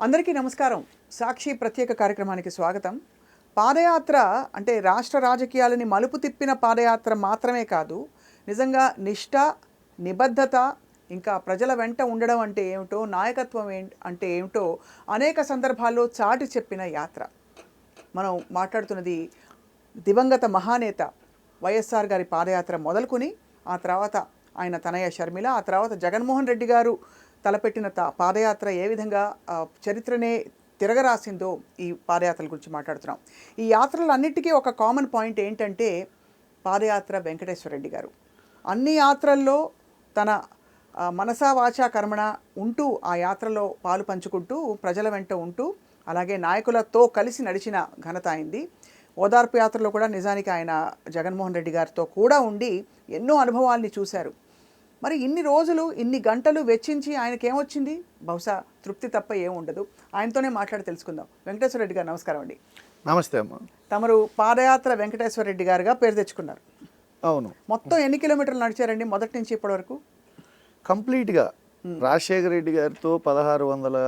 అందరికీ నమస్కారం. సాక్షి ప్రత్యేక కార్యక్రమానికి స్వాగతం. పాదయాత్ర అంటే రాష్ట్ర రాజకీయాలని మలుపు తిప్పిన పాదయాత్ర మాత్రమే కాదు, నిజంగా నిష్ఠ, నిబద్ధత, ఇంకా ప్రజల వెంట ఉండడం అంటే ఏమిటో, నాయకత్వం అంటే ఏమిటో అనేక సందర్భాల్లో చాటి చెప్పిన యాత్ర. మనం మాట్లాడుతున్నది దివంగత మహానేత వైఎస్ఆర్ గారి పాదయాత్ర మొదలుకొని ఆ తర్వాత ఆయన తనయ షర్మిల, ఆ తర్వాత జగన్మోహన్ రెడ్డి గారు తలపెట్టిన పాదయాత్ర ఏ విధంగా చరిత్రనే తిరగరాసిందో ఈ పాదయాత్రల గురించి మాట్లాడుతున్నాం. ఈ యాత్రలన్నిటికీ ఒక కామన్ పాయింట్ ఏంటంటే పాదయాత్ర వెంకటేశ్వర రెడ్డి గారు అన్ని యాత్రల్లో తన మనసా వాచా కర్మణ ఉంటూ ఆ యాత్రలో పాలు పంచుకుంటూ ప్రజల వెంట ఉంటూ అలాగే నాయకులతో కలిసి నడిచిన ఘనత అయింది. ఓదార్పు యాత్రలో కూడా నిజానికి ఆయన జగన్మోహన్ రెడ్డి గారితో కూడా ఉండి ఎన్నో అనుభవాల్ని చూశారు. మరి ఇన్ని రోజులు ఇన్ని గంటలు వెచ్చించి ఆయనకేమొచ్చింది? బహుశా తృప్తి తప్ప ఏముండదు. ఆయనతోనే మాట్లాడి తెలుసుకుందాం. వెంకటేశ్వర రెడ్డి గారు నమస్కారం అండి. నమస్తే అమ్మ. తమరు పాదయాత్ర వెంకటేశ్వర రెడ్డి గారుగా పేరు తెచ్చుకున్నారు. అవును. మొత్తం ఎన్ని కిలోమీటర్లు నడిచారండి మొదటి నుంచి ఇప్పటి వరకు? కంప్లీట్గా రాజశేఖర రెడ్డి గారితో 1600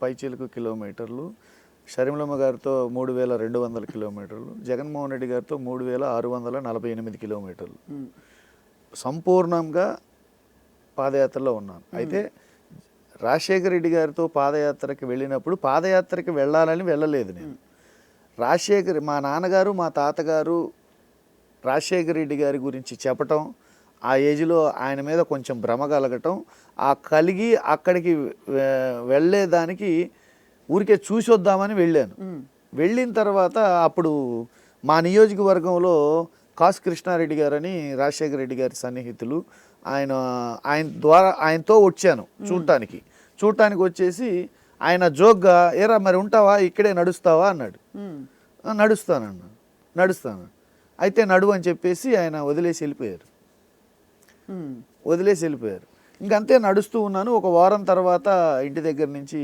పైచీలకు కిలోమీటర్లు, షర్మిలమ్మ గారితో 3200 కిలోమీటర్లు, జగన్మోహన్ రెడ్డి గారితో 3648 కిలోమీటర్లు సంపూర్ణంగా పాదయాత్రలో ఉన్నాను. అయితే రాజశేఖర రెడ్డి గారితో పాదయాత్రకి వెళ్ళినప్పుడు పాదయాత్రకి వెళ్ళాలని వెళ్ళలేదు నేను. మా నాన్నగారు మా తాతగారు రాజశేఖర రెడ్డి గారి గురించి చెప్పటం, ఆ ఏజ్లో ఆయన మీద కొంచెం భ్రమ కలగటం, ఆ కలిగి అక్కడికి వెళ్ళేదానికి ఊరికే చూసి వద్దామని వెళ్ళాను. వెళ్ళిన తర్వాత అప్పుడు మా నియోజకవర్గంలో కాసు కృష్ణారెడ్డి గారని రాజశేఖర రెడ్డి గారి సన్నిహితులు, ఆయనతో వచ్చాను చూడటానికి వచ్చేసి ఆయన జోక్గా ఏరా మరి ఉంటావా ఇక్కడే నడుస్తావా అన్నాడు. నడుస్తాను అయితే నడువు అని చెప్పేసి ఆయన వదిలేసి వెళ్ళిపోయారు. ఇంకంతే నడుస్తూ ఉన్నాను. ఒక వారం తర్వాత ఇంటి దగ్గర నుంచి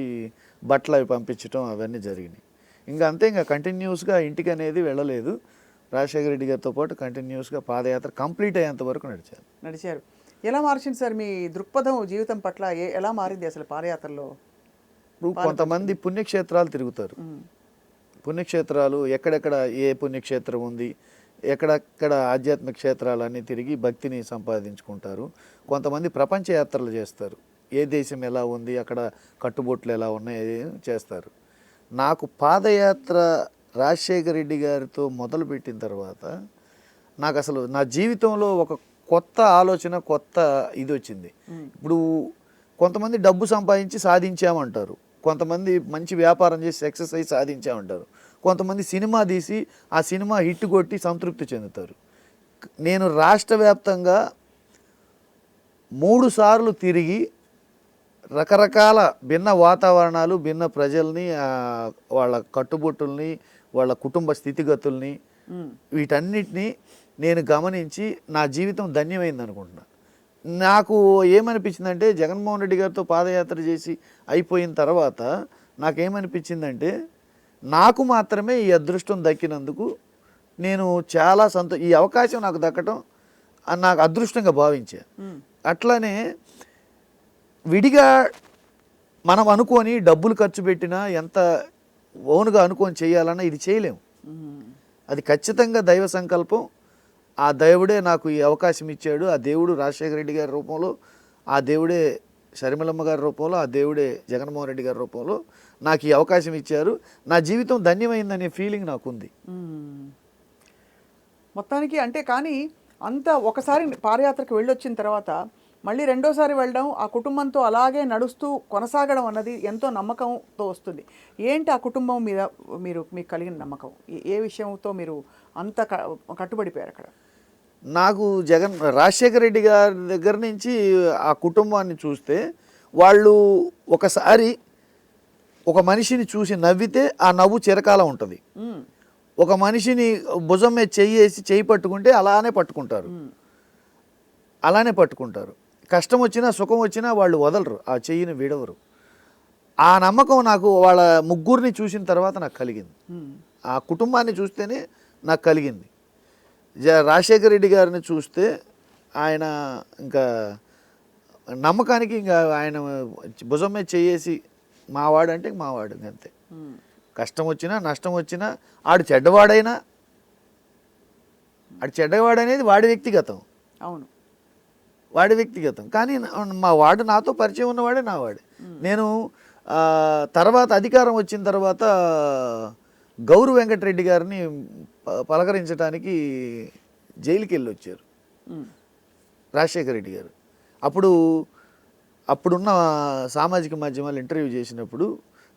బట్టలు అవి పంపించడం అవన్నీ జరిగినాయి. ఇంకా కంటిన్యూస్గా ఇంటికి అనేది వెళ్ళలేదు. రాజశేఖర రెడ్డి గారితో పాటు కంటిన్యూస్గా పాదయాత్ర కంప్లీట్ అయ్యేంత వరకు నడిచారు. ఎలా మార్చింది సార్ మీ దృక్పథం జీవితం పట్ల? ఎలా మారింది అసలు పాదయాత్రలో? ఇప్పుడు కొంతమంది పుణ్యక్షేత్రాలు తిరుగుతారు. పుణ్యక్షేత్రాలు ఎక్కడెక్కడ ఏ పుణ్యక్షేత్రం ఉంది, ఎక్కడెక్కడ ఆధ్యాత్మిక క్షేత్రాలన్నీ తిరిగి భక్తిని సంపాదించుకుంటారు. కొంతమంది ప్రపంచ యాత్రలు చేస్తారు. ఏ దేశం ఎలా ఉంది, అక్కడ కట్టుబొట్లు ఎలా ఉన్నాయి చేస్తారు. నాకు పాదయాత్ర రాజశేఖర రెడ్డి గారితో మొదలుపెట్టిన తర్వాత నాకు అసలు నా జీవితంలో ఒక కొత్త ఆలోచన, కొత్త ఇది వచ్చింది. ఇప్పుడు కొంతమంది డబ్బు సంపాదించి సాధించామంటారు, కొంతమంది మంచి వ్యాపారం చేసి సక్సెస్ అయ్యి సాధించామంటారు, కొంతమంది సినిమా తీసి ఆ సినిమా హిట్ కొట్టి సంతృప్తి చెందుతారు. నేను రాష్ట్ర వ్యాప్తంగా 3 సార్లు తిరిగి రకరకాల భిన్న వాతావరణాలు, భిన్న ప్రజల్ని, వాళ్ళ కట్టుబొట్టుల్ని, వాళ్ళ కుటుంబ స్థితిగతుల్ని, వీటన్నిటినీ నేను గమనించి నా జీవితం ధన్యమైంది అనుకుంటున్నా. నాకు ఏమనిపించిందంటే జగన్మోహన్ రెడ్డి గారితో పాదయాత్ర చేసి అయిపోయిన తర్వాత నాకేమనిపించిందంటే నాకు మాత్రమే ఈ అదృష్టం దక్కినందుకు నేను చాలా ఈ అవకాశం నాకు దక్కడం నాకు అదృష్టంగా భావించా. అట్లానే విడిగా మనం అనుకొని డబ్బులు ఖర్చు పెట్టినా, ఎంత ఓన్గా అనుకొని చేయాలన్నా ఇది చేయలేము. అది ఖచ్చితంగా దైవ సంకల్పం. ఆ దేవుడే నాకు ఈ అవకాశం ఇచ్చాడు. ఆ దేవుడు రాజశేఖర రెడ్డి గారి రూపంలో, ఆ దేవుడే షర్మిలమ్మ గారి రూపంలో, ఆ దేవుడే జగన్మోహన్ రెడ్డి గారి రూపంలో నాకు ఈ అవకాశం ఇచ్చారు. నా జీవితం ధన్యమైందనే ఫీలింగ్ నాకుంది. మొత్తానికి అంటే కానీ అంత ఒకసారి పాదయాత్రకు వెళ్ళొచ్చిన తర్వాత మళ్ళీ రెండోసారి వెళ్ళడం, ఆ కుటుంబంతో అలాగే నడుస్తూ కొనసాగడం అన్నది ఎంతో నమ్మకంతో వస్తుంది. ఏంటి ఆ కుటుంబం మీద మీకు కలిగిన నమ్మకం? ఏ విషయంతో మీరు అంత కట్టుబడిపోయారు అక్కడ? నాకు రాజశేఖర రెడ్డి గారి దగ్గర నుంచి ఆ కుటుంబాన్ని చూస్తే, వాళ్ళు ఒకసారి ఒక మనిషిని చూసి నవ్వితే ఆ నవ్వు చిరకాలం ఉంటుంది. ఒక మనిషిని భుజం మీద చెయ్యి పట్టుకుంటే అలానే పట్టుకుంటారు. కష్టం వచ్చినా సుఖం వచ్చినా వాళ్ళు వదలరు, ఆ చెయ్యిని విడవరు. ఆ నమ్మకం నాకు వాళ్ళ ముగ్గురిని చూసిన తర్వాత నాకు కలిగింది. ఆ కుటుంబాన్ని చూస్తేనే నాకు కలిగింది. రాజశేఖర రెడ్డి గారిని చూస్తే ఆయన ఇంకా నమ్మకానికి ఇంకా ఆయన భుజం మీద చేసి మావాడు అంటే మావాడు అంతే. కష్టం వచ్చినా నష్టం వచ్చినా ఆడు చెడ్డవాడైనా ఆడు చెడ్డవాడనేది వాడి వ్యక్తిగతం. అవును, వాడి వ్యక్తిగతం. కానీ మా వాడు నాతో పరిచయం ఉన్నవాడే నావాడే. నేను తర్వాత అధికారం వచ్చిన తర్వాత గౌరు వెంకటరెడ్డి గారిని పలకరించడానికి జైలుకి వెళ్ళి వచ్చారు రాజశేఖర రెడ్డి గారు. అప్పుడున్న సామాజిక మాధ్యమాలు ఇంటర్వ్యూ చేసినప్పుడు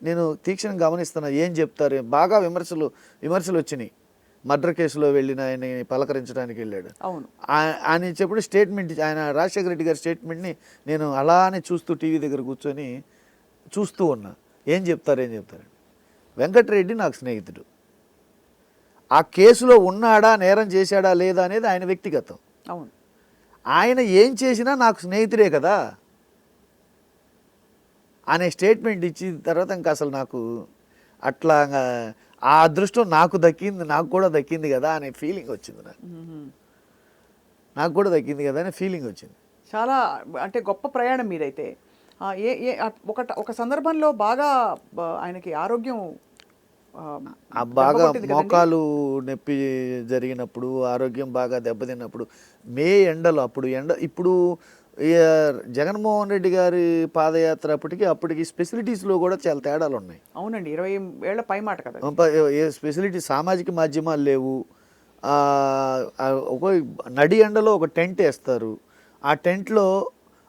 నేను తీక్షణంగా గమనిస్తున్నా ఏం చెప్తారు. బాగా విమర్శలు వచ్చినాయి. మర్డర్ కేసులో వెళ్ళిన ఆయన్ని పలకరించడానికి వెళ్ళాడు. ఆయన చెప్పిన స్టేట్మెంట్, ఆయన రాజశేఖర రెడ్డి గారి స్టేట్మెంట్ని నేను అలానే చూస్తూ టీవీ దగ్గర కూర్చొని చూస్తూ ఉన్నా. ఏం చెప్తారు వెంకటరెడ్డి నాకు స్నేహితుడు. ఆ కేసులో ఉన్నాడా, నేరం చేశాడా లేదా అనేది ఆయన వ్యక్తిగతం. అవును, ఆయన ఏం చేసినా నాకు స్నేహితుడే కదా అనే స్టేట్మెంట్ ఇచ్చిన తర్వాత ఇంకా అసలు నాకు అట్లా ఆ అదృష్టం నాకు కూడా దక్కింది కదా అనే ఫీలింగ్ వచ్చింది. నాకు కూడా దక్కింది కదా అనే ఫీలింగ్ వచ్చింది. చాలా అంటే గొప్ప ప్రయాణం మీదైతే. ఒక సందర్భంలో బాగా ఆయనకి ఆరోగ్యం బాగా మోకాలు నొప్పి జరిగినప్పుడు, ఆరోగ్యం బాగా దెబ్బతిన్నప్పుడు, ఎండలో ఇప్పుడు జగన్మోహన్ రెడ్డి గారి పాదయాత్ర అప్పటికి ఫెసిలిటీస్లో కూడా చాలా తేడాలు ఉన్నాయి. అవునండి, 20 ఏళ్ల పై మాట కదా. ఫెసిలిటీ సామాజిక మాధ్యమాలు లేవు. ఒక నడి ఎండలో ఒక టెంట్ వేస్తారు. ఆ టెంట్లో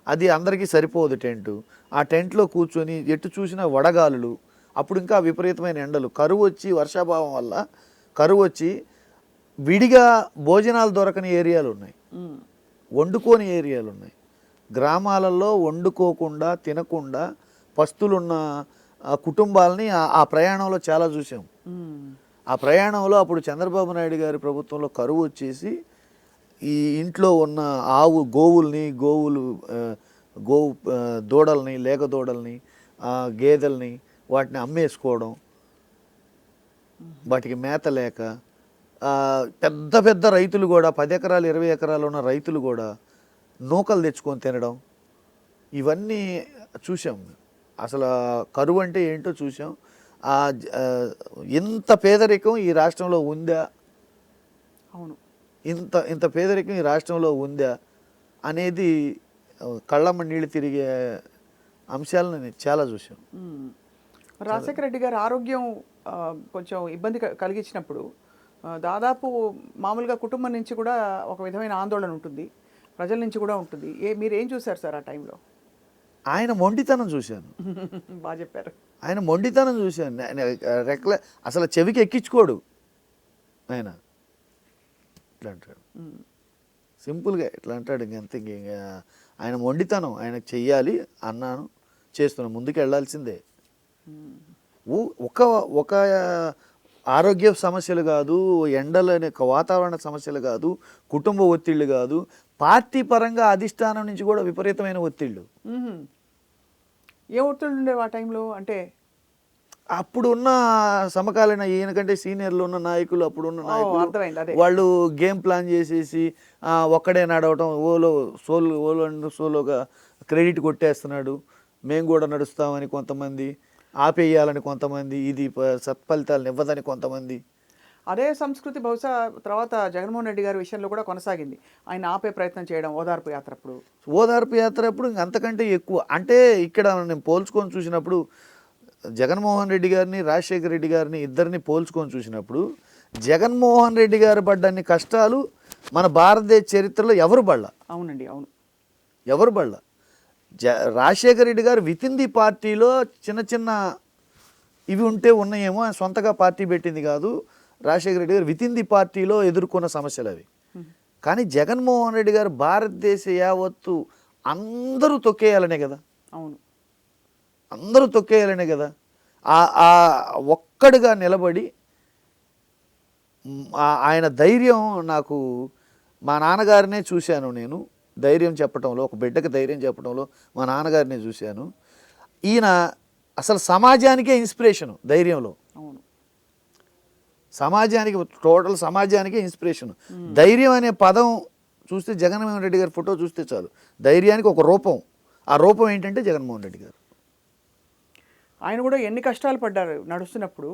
అది అందరికీ సరిపోదు టెంటు. ఆ టెంట్లో కూర్చొని ఎటు చూసినా వడగాలులు. అప్పుడు ఇంకా విపరీతమైన ఎండలు, కరువు వచ్చి, వర్షాభావం వల్ల కరువు వచ్చి విడిగా భోజనాలు దొరకని ఏరియాలు ఉన్నాయి, వండుకోని ఏరియాలు ఉన్నాయి. గ్రామాలలో వండుకోకుండా తినకుండా పస్తులున్న కుటుంబాలని ఆ ప్రయాణంలో చాలా చూసాం. ఆ ప్రయాణంలో అప్పుడు చంద్రబాబు నాయుడు గారి ప్రభుత్వంలో కరువు వచ్చేసి ఈ ఇంట్లో ఉన్న గోవు దూడల్ని, లేగ దూడల్ని, గేదెల్ని వాటిని అమ్మేసుకోవడం, వాటికి మేత లేక పెద్ద పెద్ద రైతులు కూడా 10 ఎకరాలు 20 ఎకరాలు ఉన్న రైతులు కూడా నూకలు తెచ్చుకొని తినడం, ఇవన్నీ చూసాం. అసలు కరువు అంటే ఏంటో చూసాం. ఇంత పేదరికం ఈ రాష్ట్రంలో ఉందా, అవును, ఇంత పేదరికం ఈ రాష్ట్రంలో ఉందా అనేది కళ్ళమ్మ నీళ్ళు తిరిగే అంశాలను చాలా చూసాం. రాజశేఖర రెడ్డి గారి ఆరోగ్యం కొంచెం ఇబ్బంది కలిగించినప్పుడు దాదాపు మామూలుగా కుటుంబం నుంచి కూడా ఒక విధమైన ఆందోళన ఉంటుంది, ప్రజల నుంచి కూడా ఉంటుంది. మీరు ఏం చూశారు సార్ ఆ టైంలో? ఆయన మొండితనం చూశాను. బాగా చెప్పారు. ఆయన మొండితనం చూశాను. అసలు చెవికి ఎక్కించుకోడు ఆయన. ఇట్లా అంటాడు, సింపుల్గా ఇట్లా అంటాడు. ఇంకంతే. ఆయన మొండితనం. ఆయనకు చెయ్యాలి అన్నాను, చేస్తున్నాను, ముందుకు వెళ్ళాల్సిందే. ఒక ఆరోగ్య సమస్యలు కాదు, ఎండలనే వాతావరణ సమస్యలు కాదు, కుటుంబ ఒత్తిళ్ళు కాదు, పార్టీ పరంగా అధిష్టానం నుంచి కూడా విపరీతమైన ఒత్తిళ్ళు. ఏ ఒత్తిళ్ళు ఉండేవి ఆ టైంలో? అంటే అప్పుడు ఉన్న సమకాలీన ఈయనకంటే సీనియర్లు ఉన్న నాయకులు, అప్పుడున్న నాయకులు వాళ్ళు గేమ్ ప్లాన్ చేసేసి ఒక్కడే నడవటం, సోలోగా క్రెడిట్ కొట్టేస్తున్నాడు, మేము కూడా నడుస్తామని కొంతమంది, ఆపేయాలని కొంతమంది, ఇది సత్ఫలితాలను ఇవ్వదని కొంతమంది. అదే సంస్కృతి బహుశా తర్వాత జగన్మోహన్ రెడ్డి గారి విషయంలో కూడా కొనసాగింది. ఆయన ఆపే ప్రయత్నం చేయడం ఓదార్పు యాత్ర అప్పుడు అంతకంటే ఎక్కువ. అంటే ఇక్కడ నేను పోల్చుకొని చూసినప్పుడు జగన్మోహన్ రెడ్డి గారిని, రాజశేఖర రెడ్డి గారిని ఇద్దరిని పోల్చుకొని చూసినప్పుడు జగన్మోహన్ రెడ్డి గారు పడ్డన్ని కష్టాలు మన భారతదేశ చరిత్రలో ఎవరు పడలా. అవునండి, అవును, ఎవరు పడలా. రాజశేఖర రెడ్డి గారు వితిన్ ది పార్టీలో చిన్న ఇవి ఉన్నాయేమో, సొంతగా పార్టీ పెట్టింది కాదు. రాజశేఖర రెడ్డి గారు వితిన్ ది పార్టీలో ఎదుర్కొన్న సమస్యలు అవి. కానీ జగన్మోహన్ రెడ్డి గారు భారతదేశ యావత్తు అందరూ తొక్కేయాలనే కదా. అవును, అందరూ తొక్కేయాలనే కదా. ఒక్కడిగా నిలబడి ఆయన ధైర్యం, నాకు మా నాన్నగారినే చూశాను నేను ధైర్యం చెప్పడంలో, ఒక బిడ్డకి ధైర్యం చెప్పడంలో మా నాన్నగారినే చూశాను. ఈయన అసలు సమాజానికే ఇన్స్పిరేషను ధైర్యంలో. అవును, టోటల్ సమాజానికే ఇన్స్పిరేషన్. ధైర్యం అనే పదం చూస్తే జగన్మోహన్ రెడ్డి గారి ఫోటో చూస్తే చాలు, ధైర్యానికి ఒక రూపం. ఆ రూపం ఏంటంటే జగన్మోహన్ రెడ్డి గారు. ఆయన కూడా ఎన్ని కష్టాలు పడ్డారు నడుస్తున్నప్పుడు,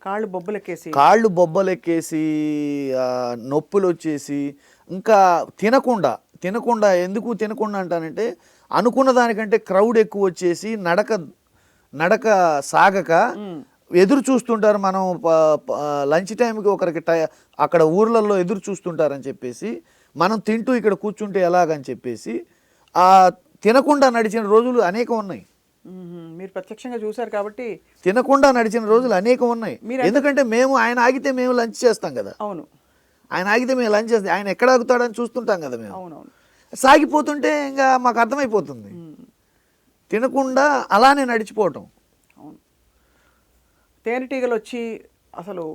కాళ్ళు బొబ్బలెక్కేసి. కాళ్ళు బొబ్బలెక్కేసి నొప్పులు వచ్చేసి ఇంకా తినకుండా ఎందుకు తినకుండా అంటానంటే అనుకున్న దానికంటే క్రౌడ్ ఎక్కువ వచ్చేసి నడక సాగక ఎదురు చూస్తుంటారు. మనం లంచ్ టైంకి ఒకరికి అక్కడ ఊర్లలో ఎదురు చూస్తుంటారని చెప్పేసి మనం తింటూ ఇక్కడ కూర్చుంటే ఎలాగని చెప్పేసి తినకుండా నడిచిన రోజులు అనేకం ఉన్నాయి. మీరు ప్రత్యక్షంగా చూశారు కాబట్టి. తినకుండా నడిచిన రోజులు అనేకం ఉన్నాయి. ఎందుకంటే ఆయన ఆగితే మేము లంచ్ చేస్తాం కదా. అవును, ఆయన ఆగితే మేము లంచ్ చేస్తాం. ఆయన ఎక్కడ ఆగుతాడని చూస్తుంటాం కదా మేము. అవునవును. సాగిపోతుంటే ఇంకా మాకు అర్థమైపోతుంది. తినకుండా అలానే నడిచిపోవటం. అవును, తేనెటీగలు వచ్చి అసలు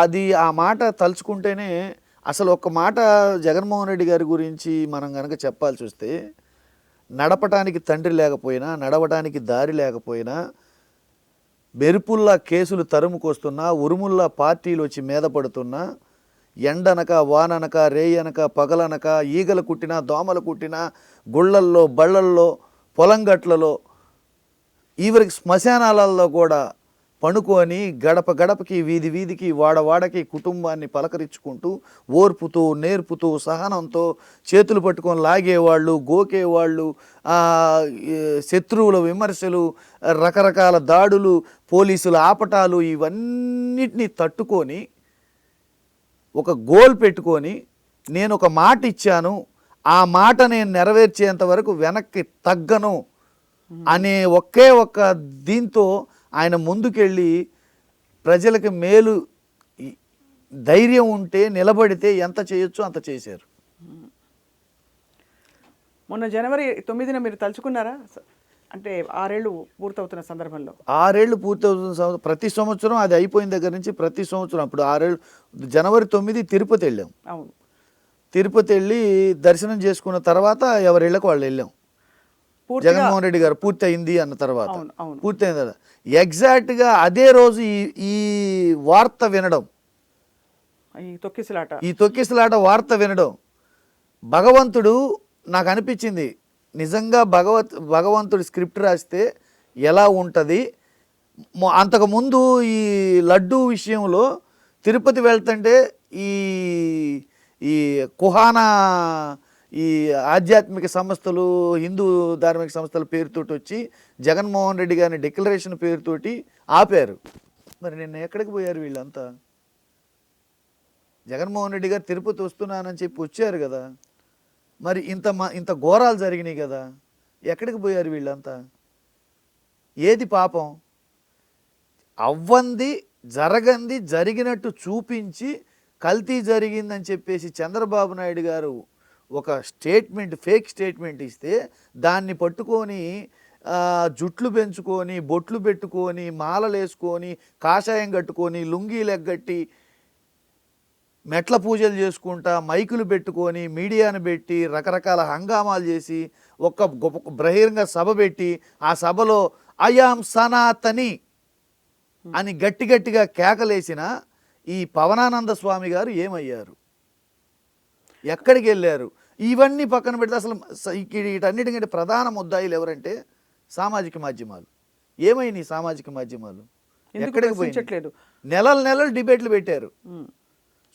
అది ఆ మాట తలుచుకుంటేనే అసలు ఒక్క మాట జగన్మోహన్ రెడ్డి గారి గురించి మనం కనుక చెప్పాల్సి వస్తే, నడపటానికి తండ్రి లేకపోయినా, నడవటానికి దారి లేకపోయినా, మెరుపుల్లా కేసులు తరుముకొస్తున్నా, ఉరుముల్లా పార్టీలు వచ్చి మీద పడుతున్నా, ఎండనక వాననక రేయనక పగలనక ఈగలు కుట్టినా దోమలు కుట్టినా, గుళ్ళల్లో బళ్ళల్లో పొలంగట్లలో ఈవరికి శ్మశానాలలో కూడా పనుకొని గడప గడపకి వీధి వీధికి వాడవాడకి కుటుంబాన్ని పలకరించుకుంటూ ఓర్పుతో నేర్పుతూ సహనంతో చేతులు పట్టుకొని లాగేవాళ్ళు, గోకేవాళ్ళు, శత్రువుల విమర్శలు, రకరకాల దాడులు, పోలీసుల ఆపటాలు, ఇవన్నిటినీ తట్టుకొని ఒక గోల్ పెట్టుకొని నేను ఒక మాట ఇచ్చాను, ఆ మాట నేను నెరవేర్చేంత వరకు వెనక్కి తగ్గను అనే ఒక్క దీంతో ఆయన ముందుకెళ్ళి ప్రజలకు మేలు ధైర్యం ఉంటే నిలబడితే ఎంత చేయొచ్చో అంత చేశారు. మొన్న జనవరి 9న మీరు తలుచుకున్నారా? అంటే 6 ఏళ్ళు పూర్తవుతున్న సందర్భంలో. 6 ఏళ్ళు పూర్తవుతున్న ప్రతి సంవత్సరం అది అయిపోయిన దగ్గర నుంచి ప్రతి సంవత్సరం అప్పుడు 6 ఏళ్ళు జనవరి 9 తిరుపతి వెళ్ళాం. అవును, తిరుపతి వెళ్ళి దర్శనం చేసుకున్న తర్వాత ఎవరిళ్ళకు వాళ్ళు వెళ్ళాం. జగన్మోహన్ రెడ్డి గారు పూర్తి అయింది అన్న తర్వాత పూర్తి అయిన తర్వాత ఎగ్జాక్ట్గా అదే రోజు ఈ వార్త వినడం, ఈ తొక్కిసలాట వార్త వినడం, భగవంతుడు నాకు అనిపించింది నిజంగా భగవంతుడు స్క్రిప్ట్ రాస్తే ఎలా ఉంటుంది. అంతకుముందు ఈ లడ్డూ విషయంలో తిరుపతి వెళ్తుంటే ఈ కుహానా ఈ ఆధ్యాత్మిక సంస్థలు, హిందూ ధార్మిక సంస్థల పేరుతోటి వచ్చి జగన్మోహన్ రెడ్డి గారిని డిక్లరేషన్ పేరుతోటి ఆపారు. మరి నిన్న ఎక్కడికి పోయారు వీళ్ళంతా? జగన్మోహన్ రెడ్డి గారు తిరుపతి వస్తున్నానని చెప్పి వచ్చారు కదా, మరి ఇంత ఘోరాలు జరిగినాయి కదా, ఎక్కడికి పోయారు వీళ్ళంతా? ఏది పాపం? అవ్వంది జరగంది జరిగినట్టు చూపించి కల్తీ జరిగిందని చెప్పేసి చంద్రబాబు నాయుడు గారు ఒక ఫేక్ స్టేట్మెంట్ ఇస్తే దాన్ని పట్టుకొని జుట్లు పెంచుకొని బొట్లు పెట్టుకొని మాలలు వేసుకొని కాషాయం కట్టుకొని లుంగీలు ఎగ్గట్టి మెట్ల పూజలు చేసుకుంటా మైకులు పెట్టుకొని మీడియాను పెట్టి రకరకాల హంగామాలు చేసి ఒక బహిరంగ సభ పెట్టి ఆ సభలో అయాం సనాతని అని గట్టిగా కేకలేసిన ఈ పవనానంద స్వామి గారు ఏమయ్యారు? ఎక్కడికి వెళ్ళారు? ఇవన్నీ పక్కన పెడితే అసలు వీటన్నిటికంటే ప్రధాన ముద్దాయిలు ఎవరంటే సామాజిక మాధ్యమాలు. ఏమైంది సామాజిక మాధ్యమాలు? ఎక్కడికి పోయించట్లేదు? నెలలు డిబేట్లు పెట్టారు.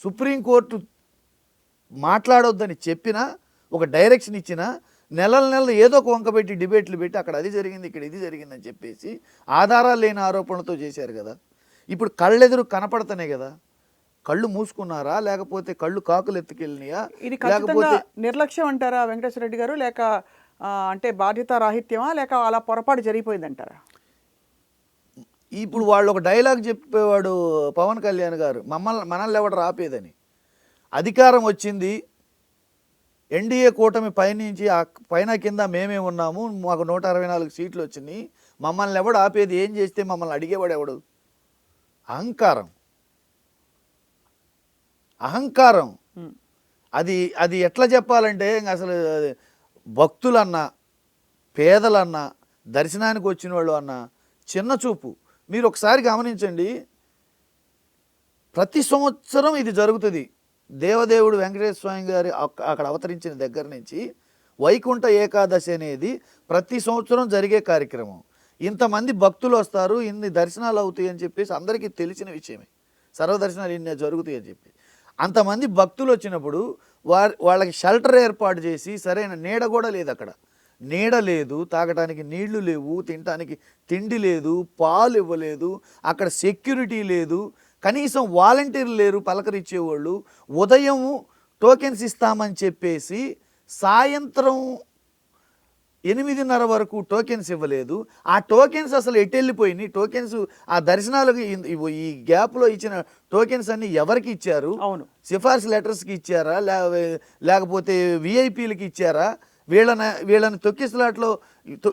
సుప్రీంకోర్టు మాట్లాడొద్దని చెప్పినా, ఒక డైరెక్షన్ ఇచ్చినా నెలలు ఏదో ఒక వంక పెట్టి డిబేట్లు పెట్టి అక్కడ అది జరిగింది ఇక్కడ ఇది జరిగిందని చెప్పేసి ఆధారాలు లేని ఆరోపణలతో చేశారు కదా. ఇప్పుడు కళ్ళెదురు కనపడుతున్నాయి కదా. కళ్ళు మూసుకున్నారా లేకపోతే కళ్ళు కాకులు ఎత్తుకెళ్ళినాయా? ఇది ఖచ్చితంగా నిర్లక్ష్యం అంటారా వెంకటేశ్వర రెడ్డి గారు? లేక అంటే బాధ్యత రాహిత్యమా, లేక అలా పొరపాటు జరిగిపోయిందంటారా? ఇప్పుడు వాళ్ళు ఒక డైలాగ్ చెప్పేవాడు పవన్ కళ్యాణ్ గారు, మనల్ని ఎవడు రాపేదని. అధికారం వచ్చింది, ఎన్డీఏ కూటమి పైనుంచి పైన కింద మేమే ఉన్నాము, మాకు 164 సీట్లు వచ్చినాయి, మమ్మల్ని ఎవడు ఆపేది, ఏం చేస్తే మమ్మల్ని అడిగేవాడు ఎవడు? అహంకారం. అది ఎట్లా చెప్పాలంటే అసలు భక్తులన్నా పేదలన్నా దర్శనానికి వచ్చిన వాళ్ళు అన్నా చిన్న చూపు. మీరు ఒకసారి గమనించండి, ప్రతి సంవత్సరం ఇది జరుగుతుంది. దేవదేవుడు వెంకటేశ్వర స్వామి గారి అక్కడ అవతరించిన దగ్గర నుంచి వైకుంఠ ఏకాదశి అనేది ప్రతి సంవత్సరం జరిగే కార్యక్రమం. ఇంతమంది భక్తులు వస్తారు, ఇన్ని దర్శనాలు అవుతాయి అని చెప్పేసి అందరికీ తెలిసిన విషయమే. సర్వదర్శనాలు ఇన్ని జరుగుతాయి అని చెప్పి అంతమంది భక్తులు వచ్చినప్పుడు వాళ్ళకి షెల్టర్ ఏర్పాటు చేసి సరైన నీడ కూడా లేదు. అక్కడ నీడ లేదు, తాగటానికి నీళ్లు లేవు, తినటానికి తిండి లేదు, పాలు ఇవ్వలేదు, అక్కడ సెక్యూరిటీ లేదు, కనీసం వాలంటీర్లు లేరు పలకరించేవాళ్ళు. ఉదయం టోకెన్స్ ఇస్తామని చెప్పేసి సాయంత్రం 8:30 వరకు టోకెన్స్ ఇవ్వలేదు. ఆ టోకెన్స్ అసలు ఎటు వెళ్ళిపోయినాయి? టోకెన్స్ ఆ దర్శనాలకు ఈ గ్యాప్లో ఇచ్చిన టోకెన్స్ అన్ని ఎవరికి ఇచ్చారు? అవును, సిఫార్సు లెటర్స్కి ఇచ్చారా, లేకపోతే విఐపీలకి ఇచ్చారా? వీళ్ళని తొక్కిసలాట్లో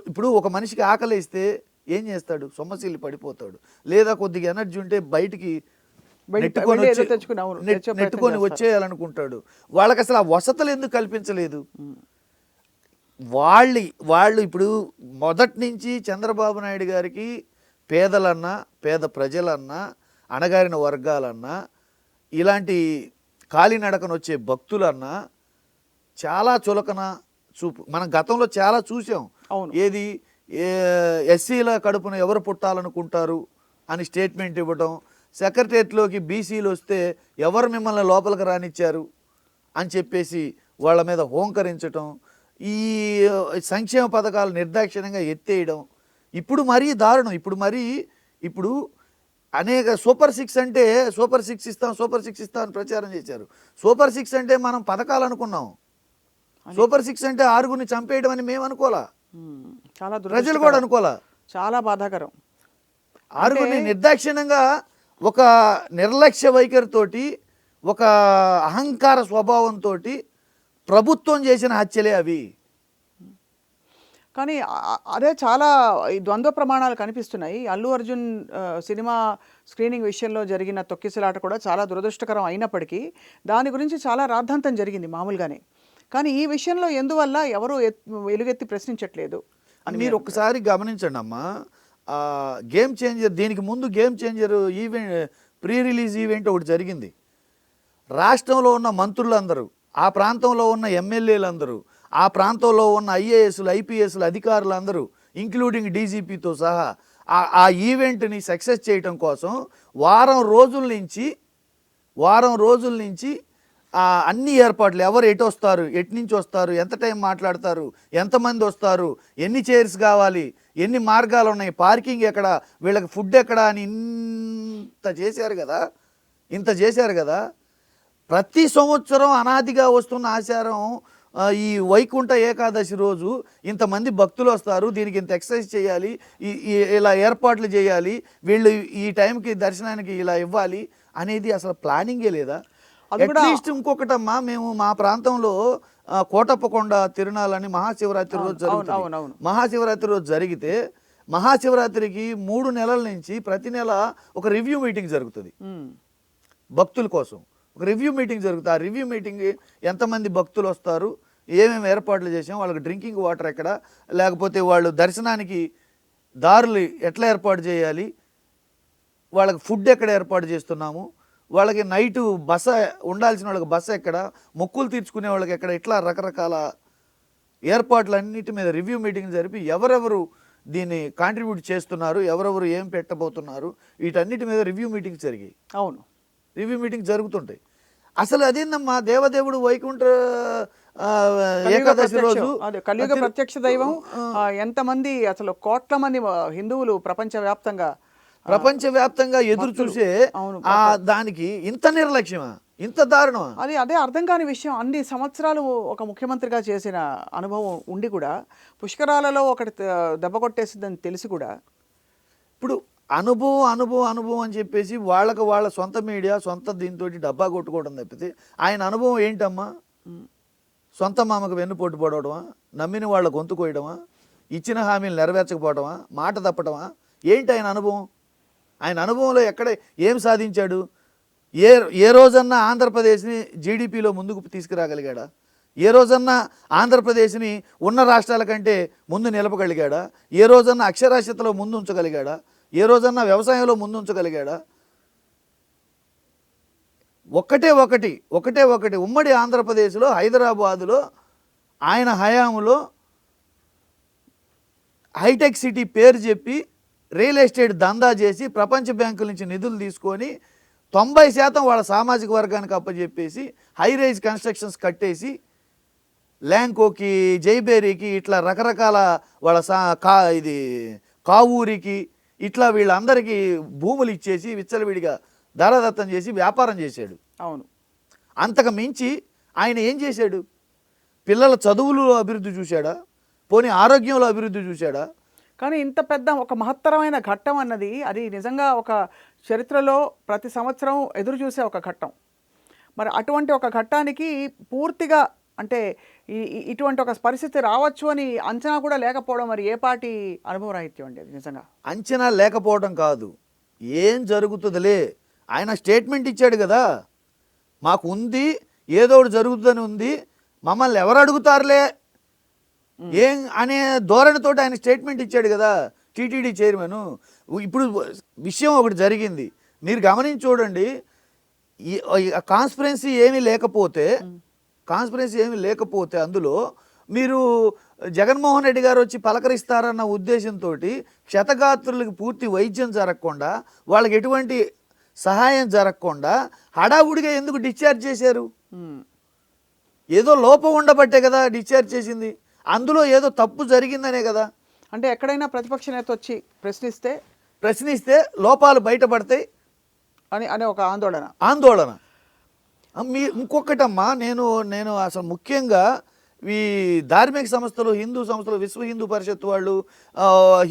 ఇప్పుడు ఒక మనిషికి ఆకలిస్తే ఏం చేస్తాడు? సొమ్మసిల్లి పడిపోతాడు. లేదా కొద్దిగా ఎనర్జీ ఉంటే బయటికి నెట్టుకొని వచ్చేయాలనుకుంటాడు. వాళ్ళకి అసలు ఆ వసతులు ఎందుకు కల్పించలేదు? వాళ్ళు ఇప్పుడు మొదటి నుంచి చంద్రబాబు నాయుడు గారికి పేదలన్నా, పేద ప్రజలన్నా, అణగారిన వర్గాలన్నా, ఇలాంటి కాలినడకన వచ్చే భక్తులన్నా చాలా చులకన చూపు మనం గతంలో చాలా చూసాం. ఏది ఎస్సీల కడుపున ఎవరు పుట్టాలనుకుంటారు అని స్టేట్మెంట్ ఇవ్వడం, సెక్రటరియట్లోకి బీసీలు వస్తే ఎవరు మిమ్మల్ని లోపలికి రానిచ్చారు అని చెప్పేసి వాళ్ళ మీద హోంకరించటం, ఈ సంక్షేమ పథకాలు నిర్దాక్షిణ్యంగా ఎత్తేయడం. ఇప్పుడు మరీ దారుణం. ఇప్పుడు అనేక సూపర్ 6 అంటే సూపర్ 6 ఇస్తాం అని ప్రచారం చేశారు. సూపర్ 6 అంటే మనం పథకాలు అనుకున్నాం. సూపర్ 6 అంటే 6గురిని చంపేయడం అని మేము అనుకోలా, చాలా ప్రజలు కూడా అనుకోలా. చాలా బాధాకరం. 6గురిని నిర్దాక్షిణ్యంగా ఒక నిర్లక్ష్య వైఖరితోటి, ఒక అహంకార స్వభావంతో ప్రభుత్వం చేసిన హత్యలే అవి. కానీ అదే చాలా ఈ ద్వంద్వ ప్రమాణాలు కనిపిస్తున్నాయి. అల్లు అర్జున్ సినిమా స్క్రీనింగ్ విషయంలో జరిగిన తొక్కిసలాట కూడా చాలా దురదృష్టకరం అయినప్పటికీ దాని గురించి చాలా రాద్ధాంతం జరిగింది మామూలుగానే. కానీ ఈ విషయంలో ఎందువల్ల ఎవరు ఎలుగెత్తి ప్రశ్నించట్లేదు అని మీరు ఒక్కసారి గమనించండి అమ్మా. గేమ్ చేంజర్, దీనికి ముందు game changer event, pre release event ఒకటి జరిగింది. రాష్ట్రంలో ఉన్న మంత్రులందరూ, ఆ ప్రాంతంలో ఉన్న ఎమ్మెల్యేలందరూ, ఆ ప్రాంతంలో ఉన్న ఐఏఎస్లు, ఐపీఎస్లు అధికారులందరూ, ఇంక్లూడింగ్ డీజీపీతో సహా ఆ ఈవెంట్ని సక్సెస్ చేయటం కోసం వారం రోజుల నుంచి అన్ని ఏర్పాట్లు, ఎవరు ఎటు వస్తారు, ఎటు నుంచి వస్తారు, ఎంత టైం మాట్లాడతారు, ఎంతమంది వస్తారు, ఎన్ని చైర్స్ కావాలి, ఎన్ని మార్గాలు ఉన్నాయి, పార్కింగ్ ఎక్కడ, వీళ్ళకి ఫుడ్ ఎక్కడ అని ఇంత చేశారు కదా. ప్రతి సంవత్సరం అనాదిగా వస్తున్న ఆచారం ఈ వైకుంఠ ఏకాదశి రోజు ఇంతమంది భక్తులు వస్తారు, దీనికి ఇంత ఎక్సర్సైజ్ చేయాలి, ఇలా ఏర్పాట్లు చేయాలి, వీళ్ళు ఈ టైంకి దర్శనానికి ఇలా ఇవ్వాలి అనేది అసలు ప్లానింగే లేదా? అట్లీస్ట్ ఇంకొకటమ్మా, మేము మా ప్రాంతంలో కోటప్పకొండ తిరునాళ్ళని మహాశివరాత్రి రోజు జరుగుతుంది. మహాశివరాత్రి రోజు జరిగితే మహాశివరాత్రికి 3 నెలల నుంచి ప్రతి నెల ఒక రివ్యూ మీటింగ్ జరుగుతుంది. భక్తుల కోసం ఒక రివ్యూ మీటింగ్ జరుగుతుంది. ఆ రివ్యూ మీటింగ్ ఎంతమంది భక్తులు వస్తారు, ఏమేమి ఏర్పాట్లు చేసాం, వాళ్ళకి డ్రింకింగ్ వాటర్ ఎక్కడ, లేకపోతే వాళ్ళు దర్శనానికి దారులు ఎట్లా ఏర్పాటు చేయాలి, వాళ్ళకి ఫుడ్ ఎక్కడ ఏర్పాటు చేస్తున్నాము, వాళ్ళకి నైటు బస ఉండాల్సిన వాళ్ళకి బస ఎక్కడ, మొక్కులు తీర్చుకునే వాళ్ళకి ఎక్కడ, ఇట్లా రకరకాల ఏర్పాట్లన్నిటి మీద రివ్యూ మీటింగ్ జరిపి ఎవరెవరు దీన్ని కాంట్రిబ్యూట్ చేస్తున్నారు, ఎవరెవరు ఏం పెట్టబోతున్నారు, వీటన్నిటి మీద రివ్యూ మీటింగ్స్ జరిగాయి. అవును, రివ్యూ మీటింగ్ జరుగుతుంటాయి. అసలు అదేందమ్మా, దేవదేవుడు వైకుంఠ ఏకాదశి రోజు కలియుగ ప్రత్యక్ష దైవం, ఎంతమంది అసలు కోట్ల మంది హిందువులు ప్రపంచవ్యాప్తంగా ఎదురు చూసే దానికి ఇంత నిర్లక్ష్యమా, ఇంత దారుణమా? అదే అర్థం కాని విషయం. అన్ని సంవత్సరాలు ఒక ముఖ్యమంత్రిగా చేసిన అనుభవం ఉండి కూడా పుష్కరాలలో ఒకటి దెబ్బ కొట్టేసిందని తెలిసి కూడా ఇప్పుడు అనుభవం అని చెప్పేసి వాళ్ళ సొంత మీడియా, సొంత దీంతో డబ్బా కొట్టుకోవడం తప్పితే ఆయన అనుభవం ఏంటమ్మా? సొంత మామకు వెన్నుపోటు పడవడమా, నమ్మిన వాళ్ళ గొంతు కోయడమా, ఇచ్చిన హామీలు నెరవేర్చకపోవడమా, మాట తప్పడమా? ఏంటి ఆయన అనుభవం? ఆయన అనుభవంలో ఎక్కడ ఏం సాధించాడు? ఏ రోజన్నా ఆంధ్రప్రదేశ్ని జీడిపిలో ముందుకు తీసుకురాగలిగాడా? ఏ రోజన్నా ఆంధ్రప్రదేశ్ని ఉన్న రాష్ట్రాల కంటే ముందు నిలపగలిగాడా? ఏ రోజన్నా అక్షరాస్యతలో ముందు ఉంచగలిగాడా? ఏ రోజన్నా వ్యవసాయంలో ముందు ఉంచగలిగాడా? ఒకటే ఒకటి ఉమ్మడి ఆంధ్రప్రదేశ్లో, హైదరాబాదులో ఆయన హయాంలో హైటెక్ సిటీ పేరు చెప్పి రియల్ ఎస్టేట్ దందా చేసి ప్రపంచ బ్యాంకుల నుంచి నిధులు తీసుకొని 90% వాళ్ళ సామాజిక వర్గానికి అప్పచెప్పేసి హై రైజ్ కన్స్ట్రక్షన్స్ కట్టేసి ల్యాంకోకి, జైబేరీకి ఇట్లా రకరకాల వాళ్ళ ఇది కావూరికి ఇట్లా వీళ్ళందరికీ భూములు ఇచ్చేసి విచ్చలవిడిగా ధరదత్తం చేసి వ్యాపారం చేశాడు. అవును. అంతకు మించి ఆయన ఏం చేశాడు? పిల్లల చదువులో అభివృద్ధి చూశాడా? పోనీ ఆరోగ్యంలో అభివృద్ధి చూశాడా? కానీ ఇంత పెద్ద ఒక మహత్తరమైన ఘట్టం అన్నది అది నిజంగా ఒక చరిత్రలో ప్రతి సంవత్సరం ఎదురు చూసే ఒక ఘట్టం. మరి అటువంటి ఒక ఘట్టానికి పూర్తిగా అంటే ఇటువంటి ఒక పరిస్థితి రావచ్చు అని అంచనా కూడా లేకపోవడం మరి ఏ పార్టీ అనుభవ రాహిత్యం అండి అది నిజంగా? అంచనా లేకపోవడం కాదు, ఏం జరుగుతుందిలే, ఆయన స్టేట్మెంట్ ఇచ్చాడు కదా, మాకు ఉంది ఏదో ఒకటి జరుగుతుందని ఉంది, మమ్మల్ని ఎవరు అడుగుతారులే ఏం అనే ధోరణితో ఆయన స్టేట్మెంట్ ఇచ్చాడు కదా టీటీడీ చైర్మన్. ఇప్పుడు విషయం ఒకటి జరిగింది, మీరు గమనించి చూడండి. కాన్స్పరెన్సీ ఏమీ లేకపోతే అందులో మీరు జగన్మోహన్ రెడ్డి గారు వచ్చి పలకరిస్తారన్న ఉద్దేశంతో క్షతగాత్రులకు పూర్తి వైద్యం జరగకుండా, వాళ్ళకి ఎటువంటి సహాయం జరగకుండా హడావుడిగా ఎందుకు డిశ్చార్జ్ చేశారు? ఏదో లోపం ఉండబట్టే కదా డిశ్చార్జ్ చేసింది, అందులో ఏదో తప్పు జరిగిందనే కదా. అంటే ఎక్కడైనా ప్రతిపక్ష నేత వచ్చి ప్రశ్నిస్తే లోపాలు బయటపడతాయి అనే ఒక ఆందోళన. ఇంకొకటమ్మా, నేను అసలు ముఖ్యంగా ఈ ధార్మిక సంస్థలు, హిందూ సంస్థలు, విశ్వ హిందూ పరిషత్ వాళ్ళు,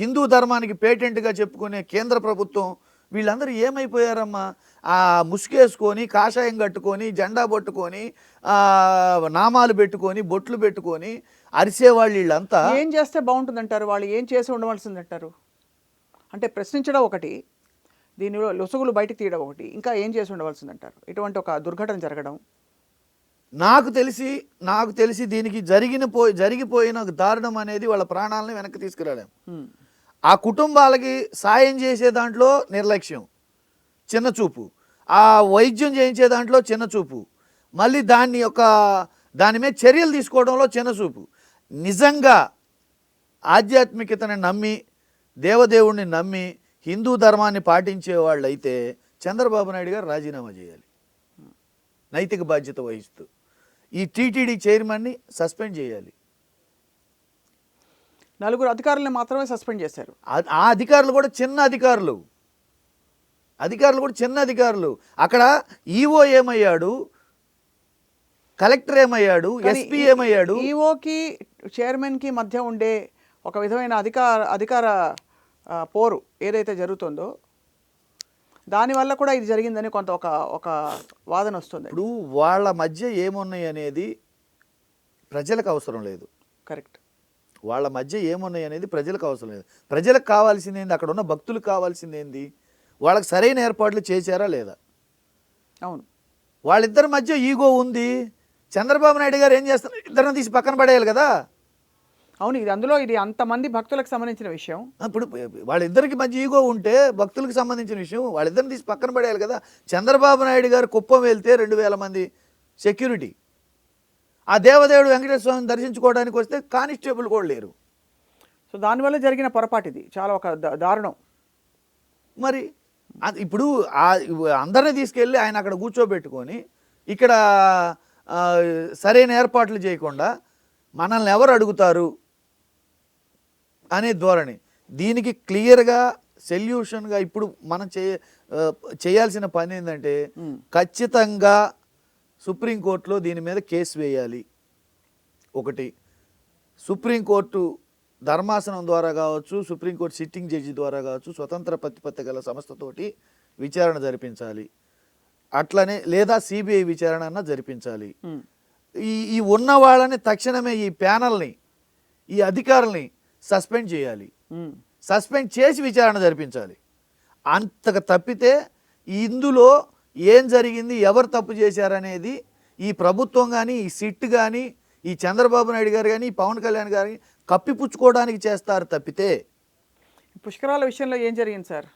హిందూ ధర్మానికి పేటెంట్గా చెప్పుకునే కేంద్ర ప్రభుత్వం, వీళ్ళందరూ ఏమైపోయారమ్మా? ముసుకేసుకొని, కాషాయం కట్టుకొని, జెండా పట్టుకొని, నామాలు పెట్టుకొని, బొట్లు పెట్టుకొని అరిసేవాళ్ళు వీళ్ళంతా. ఏం చేస్తే బాగుంటుందంటారు? వాళ్ళు ఏం చేసి ఉండవలసిందంటారు? అంటే ప్రశ్నించడం ఒకటి, దీనిలో లొసుగులు బయటకు తీయడం ఒకటి, ఇంకా ఏం చేసి ఉండవలసిందంటారు ఇటువంటి ఒక దుర్ఘటన జరగడం? నాకు తెలిసి దీనికి జరిగిపోయిన దారుణం అనేది వాళ్ళ ప్రాణాలను వెనక్కి తీసుకురాలేం. ఆ కుటుంబాలకి సాయం చేసే దాంట్లో నిర్లక్ష్యం, చిన్నచూపు, ఆ వైద్యం చేయించే దాంట్లో చిన్నచూపు, మళ్ళీ దాని మీద చర్యలు తీసుకోవడంలో చిన్నచూపు. నిజంగా ఆధ్యాత్మికతని నమ్మి, దేవదేవుణ్ణి నమ్మి, హిందూ ధర్మాన్ని పాటించే వాళ్ళు అయితే చంద్రబాబు నాయుడు గారు రాజీనామా చేయాలి, నైతిక బాధ్యత వహిస్తూ. ఈ టీటీడీ చైర్మన్ని సస్పెండ్ చేయాలి. 4 అధికారులను మాత్రమే సస్పెండ్ చేశారు. ఆ అధికారులు కూడా చిన్న అధికారులు. అక్కడ ఈఓ ఏమయ్యాడు, కలెక్టర్ ఏమయ్యాడు, ఎస్పీ ఏమయ్యాడు? ఈఓకి చైర్మన్కి మధ్య ఉండే ఒక విధమైన అధికార పోరు ఏదైతే జరుగుతుందో దానివల్ల కూడా ఇది జరిగిందని కొంత ఒక వాదన వస్తుంది. ఇప్పుడు వాళ్ళ మధ్య ఏమున్నాయి అనేది ప్రజలకు అవసరం లేదు. కరెక్ట్. వాళ్ళ మధ్య ఏమున్నాయి అనేది ప్రజలకు అవసరం లేదు. ప్రజలకు కావాల్సింది ఏంది? అక్కడ ఉన్న భక్తులకు కావాల్సింది ఏంది? వాళ్ళకి సరైన ఏర్పాట్లు చేశారా లేదా? అవును. వాళ్ళిద్దరి మధ్య ఈగో ఉంది. చంద్రబాబు నాయుడు గారు ఏం చేస్తారు? ఇద్దరిని తీసి పక్కన పడేయాలి కదా. అవును, ఇది అంతమంది భక్తులకు సంబంధించిన విషయం. ఇప్పుడు వాళ్ళిద్దరికి మధ్య ఈగో ఉంటే భక్తులకు సంబంధించిన విషయం, వాళ్ళిద్దరిని తీసి పక్కన పడేయాలి కదా. చంద్రబాబు నాయుడు గారు కుప్పం వెళ్తే 2000 మంది సెక్యూరిటీ, ఆ దేవదేవుడు వెంకటేశ్వర స్వామిని దర్శించుకోవడానికి వస్తే కానిస్టేబుల్ కూడా లేరు. సో దానివల్ల జరిగిన పొరపాటు ఇది చాలా ఒక దారుణం. మరి ఇప్పుడు అందరినీ తీసుకెళ్ళి ఆయన అక్కడ కూర్చోబెట్టుకొని ఇక్కడ సరైన ఏర్పాట్లు చేయకుండా మనల్ని ఎవరు అడుగుతారు అనే ధోరణి. దీనికి క్లియర్గా సొల్యూషన్గా ఇప్పుడు మనం చేయాల్సిన పని ఏంటంటే ఖచ్చితంగా సుప్రీంకోర్టులో దీని మీద కేసు వేయాలి. ఒకటి, సుప్రీంకోర్టు ధర్మాసనం ద్వారా కావచ్చు, సుప్రీంకోర్టు సిట్టింగ్ జడ్జి ద్వారా కావచ్చు, స్వతంత్ర ప్రతిపత్తి గల సంస్థతోటి విచారణ జరిపించాలి. అట్లనే లేదా సిబిఐ విచారణ అన్న జరిపించాలి. ఈ ఉన్న వాళ్ళని తక్షణమే ఈ ప్యానల్ని, ఈ అధికారుల్ని సస్పెండ్ చేయాలి. సస్పెండ్ చేసి విచారణ జరిపించాలి. అంతకు తప్పితే ఇందులో ఏం జరిగింది, ఎవరు తప్పు చేశారనేది ఈ ప్రభుత్వం కానీ, ఈ సిట్ కానీ, ఈ చంద్రబాబు నాయుడు గారు కానీ, పవన్ కళ్యాణ్ గారు కప్పిపుచ్చుకోవడానికి చేస్తారు తప్పితే. పుష్కరాల విషయంలో ఏం జరిగింది సార్?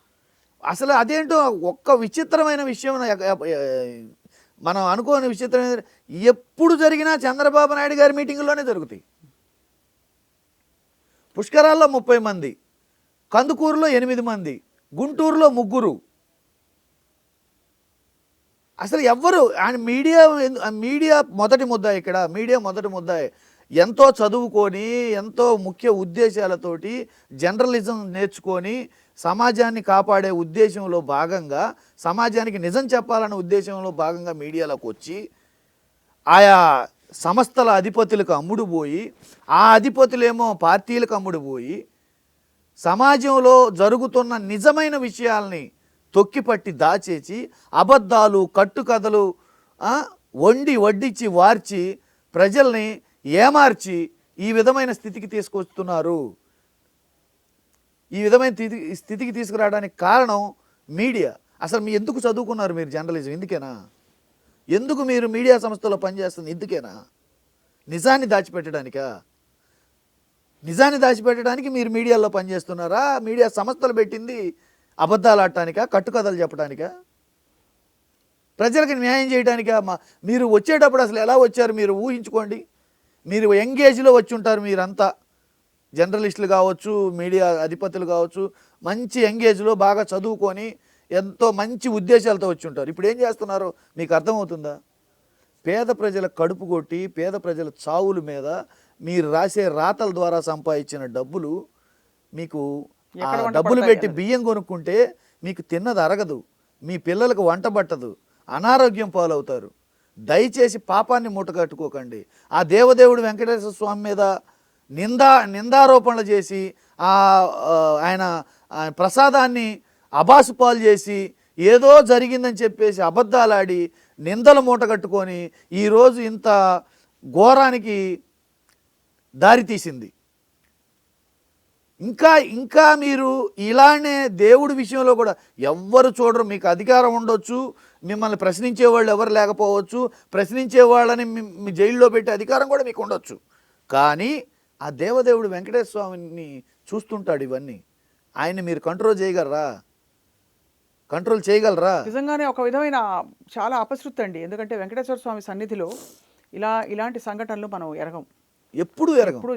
అసలు అదేంటో ఒక్క విచిత్రమైన విషయం, మనం అనుకోని విచిత్రమైన, ఎప్పుడు జరిగినా చంద్రబాబు నాయుడు గారి మీటింగుల్లోనే జరుగుతాయి. పుష్కరాల్లో 30 మంది, కందుకూరులో 8 మంది, గుంటూరులో 3. అసలు ఎవ్వరు ఆయన మీడియా మొదటి ముద్దాయి. ఇక్కడ మీడియా మొదటి ముద్దాయి. ఎంతో చదువుకొని ఎంతో ముఖ్య ఉద్దేశాలతోటి జర్నలిజం నేర్చుకొని సమాజాన్ని కాపాడే ఉద్దేశంలో భాగంగా, సమాజానికి నిజం చెప్పాలనే ఉద్దేశంలో భాగంగా మీడియాలోకి వచ్చి ఆయా సంస్థల అధిపతులకు అమ్ముడుపోయి, ఆ అధిపతులేమో పార్టీలకు అమ్ముడుపోయి సమాజంలో జరుగుతున్న నిజమైన విషయాల్ని తొక్కిపట్టి దాచేసి అబద్ధాలు కట్టుకథలు వడ్డించి వార్చి ప్రజల్ని ఏమార్చి ఈ విధమైన స్థితికి తీసుకొస్తున్నారు. ఈ విధమైన స్థితికి తీసుకురావడానికి కారణం మీడియా. అసలు మీ ఎందుకు చదువుకున్నారు మీరు జర్నలిజం? ఎందుకేనా? ఎందుకు మీరు మీడియా సంస్థలో పనిచేస్తుంది? ఎందుకేనా? నిజాన్ని దాచిపెట్టడానికా? నిజాన్ని దాచిపెట్టడానికి మీరు మీడియాలో పనిచేస్తున్నారా? మీడియా సంస్థలు పెట్టింది అబద్ధాలు ఆడటానికా, కట్టుకథలు చెప్పడానికా, ప్రజలకు న్యాయం చేయడానికా? మీరు వచ్చేటప్పుడు అసలు ఎలా వచ్చారు మీరు ఊహించుకోండి. మీరు యంగేజ్లో వచ్చి ఉంటారు. మీరంతా జర్నలిస్టులు కావచ్చు, మీడియా అధిపతులు కావచ్చు, మంచి యంగేజ్లో బాగా చదువుకొని ఎంతో మంచి ఉద్దేశాలతో వచ్చి ఉంటారు. ఇప్పుడు ఏం చేస్తున్నారో మీకు అర్థమవుతుందా? పేద ప్రజల కడుపు కొట్టి, పేద ప్రజల చావుల మీద మీరు రాసే రాతల ద్వారా సంపాదించిన డబ్బులు, మీకు డబ్బులు పెట్టి బియ్యం కొనుక్కుంటే మీకు తిన్నది అరగదు, మీ పిల్లలకు వంట పట్టదు, అనారోగ్యం పాలవుతారు. దయచేసి పాపాన్ని మూటగట్టుకోకండి. ఆ దేవదేవుడు వెంకటేశ్వర స్వామి మీద నిందారోపణలు చేసి ఆయన ప్రసాదాన్ని అబాసుపాలు చేసి ఏదో జరిగిందని చెప్పేసి అబద్ధాలాడి నిందలు మూటగట్టుకొని ఈరోజు ఇంత ఘోరానికి దారితీసింది. ఇంకా మీరు ఇలానే దేవుడి విషయంలో కూడా ఎవ్వరు చూడరు. మీకు అధికారం ఉండొచ్చు, మిమ్మల్ని ప్రశ్నించే వాళ్ళు ఎవరు లేకపోవచ్చు, ప్రశ్నించే వాళ్ళని మీ జైల్లో పెట్టే అధికారం కూడా మీకు ఉండొచ్చు. కానీ ఆ దేవదేవుడు వెంకటేశ్వర స్వామిని చూస్తుంటాడు. ఇవన్నీ ఆయన్ని మీరు కంట్రోల్ చేయగలరా? నిజంగానే ఒక విధమైన చాలా అపశృతి అండి. ఎందుకంటే వెంకటేశ్వర స్వామి సన్నిధిలో ఇలాంటి సంఘటనలు మనం ఎప్పుడు